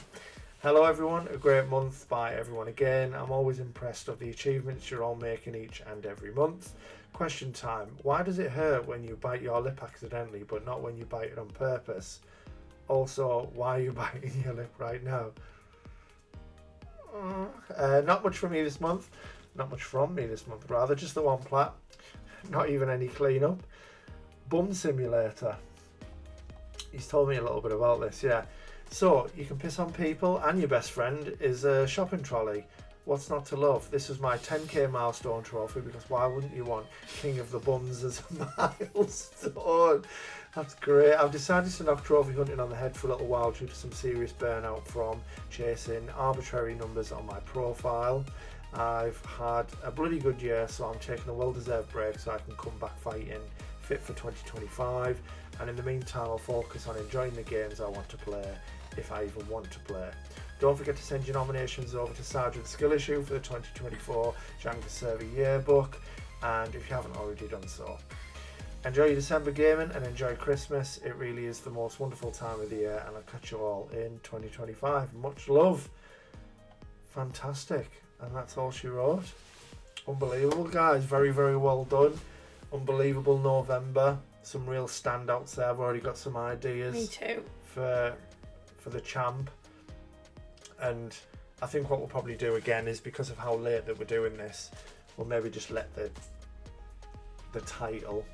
Hello everyone, a great month by everyone again. I'm always impressed of the achievements you're all making each and every month. Question time, why does it hurt when you bite your lip accidentally but not when you bite it on purpose? Also, why are you biting your lip right now? Not much from me this month. Not much from me this month, rather. Just the one plat. Not even any cleanup. Bum Simulator. He's told me a little bit about this, yeah. So, you can piss on people and your best friend is a shopping trolley. What's not to love? This was my 10k milestone trophy because why wouldn't you want King of the Bums as a milestone? That's great. I've decided to knock trophy hunting on the head for a little while due to some serious burnout from chasing arbitrary numbers on my profile. I've had a bloody good year, so I'm taking a well-deserved break so I can come back fighting fit for 2025, and in the meantime I'll focus on enjoying the games I want to play, if I even want to play. Don't forget to send your nominations over to Sergeant Skill Issue for the 2024 Janka Server Yearbook, and if you haven't already done so. Enjoy your December gaming and enjoy Christmas. It really is the most wonderful time of the year, and I'll catch you all in 2025. Much love. Fantastic. And that's all she wrote. Unbelievable, guys. Very, very well done. Unbelievable November. Some real standouts there. I've already got some ideas. Me too. For the champ. And I think what we'll probably do again is, because of how late that we're doing this, we'll maybe just let the title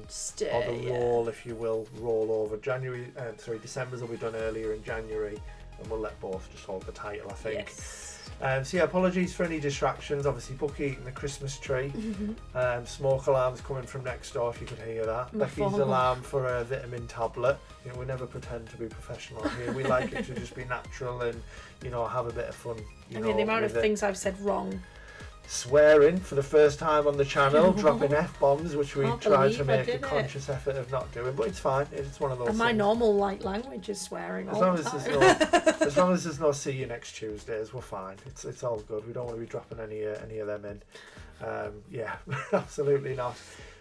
stay, or the role, if you will, roll over. December's will be done earlier in January, and we'll let both just hold the title, I think. Yes. So yeah, apologies for any distractions. Obviously, Bucky eating the Christmas tree. Smoke alarms coming from next door, if you could hear that. Becky's alarm for a vitamin tablet. You know, we never pretend to be professional here. We like it to just be natural and, you know, have a bit of fun. The amount of things I've said wrong. Swearing for the first time on the channel, dropping F-bombs, which we try to make a conscious effort of not doing, but it's fine. It's one of those. And my normal language is swearing as all long the time. As long as there's no see you next Tuesdays, we're fine. It's all good. We don't want to be dropping any of them in. Yeah, absolutely not.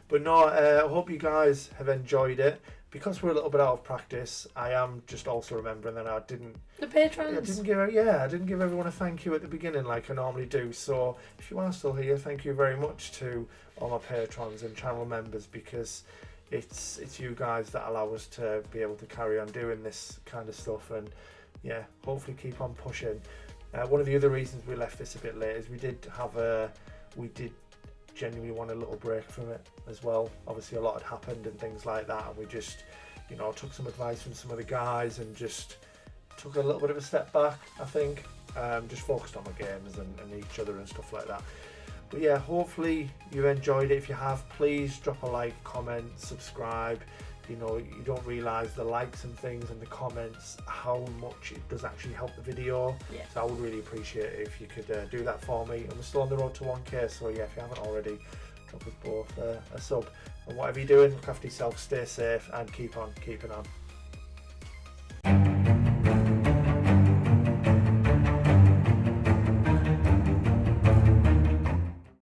But no, I hope you guys have enjoyed it. because we're a little bit out of practice, I am just also remembering that I didn't. The patrons. I didn't give everyone a thank you at the beginning like I normally do. So if you are still here, thank you very much to all my patrons and channel members, because it's you guys that allow us to be able to carry on doing this kind of stuff, and yeah, hopefully keep on pushing. One of the other reasons we left this a bit late is we did genuinely want a little break from it as well. Obviously a lot had happened and things like that, and we just, you know, took some advice from some of the guys and just took a little bit of a step back, I think. Just focused on the games and each other and stuff like that. But yeah, hopefully you enjoyed it. If you have, please drop a like, comment, subscribe. You know, you don't realise the likes and things and the comments, how much it does actually help the video. Yeah. So I would really appreciate it if you could do that for me. And we're still on the road to 1K, so yeah, if you haven't already, drop us both a sub. And whatever you're doing, look after yourself, stay safe, and keep on keeping on.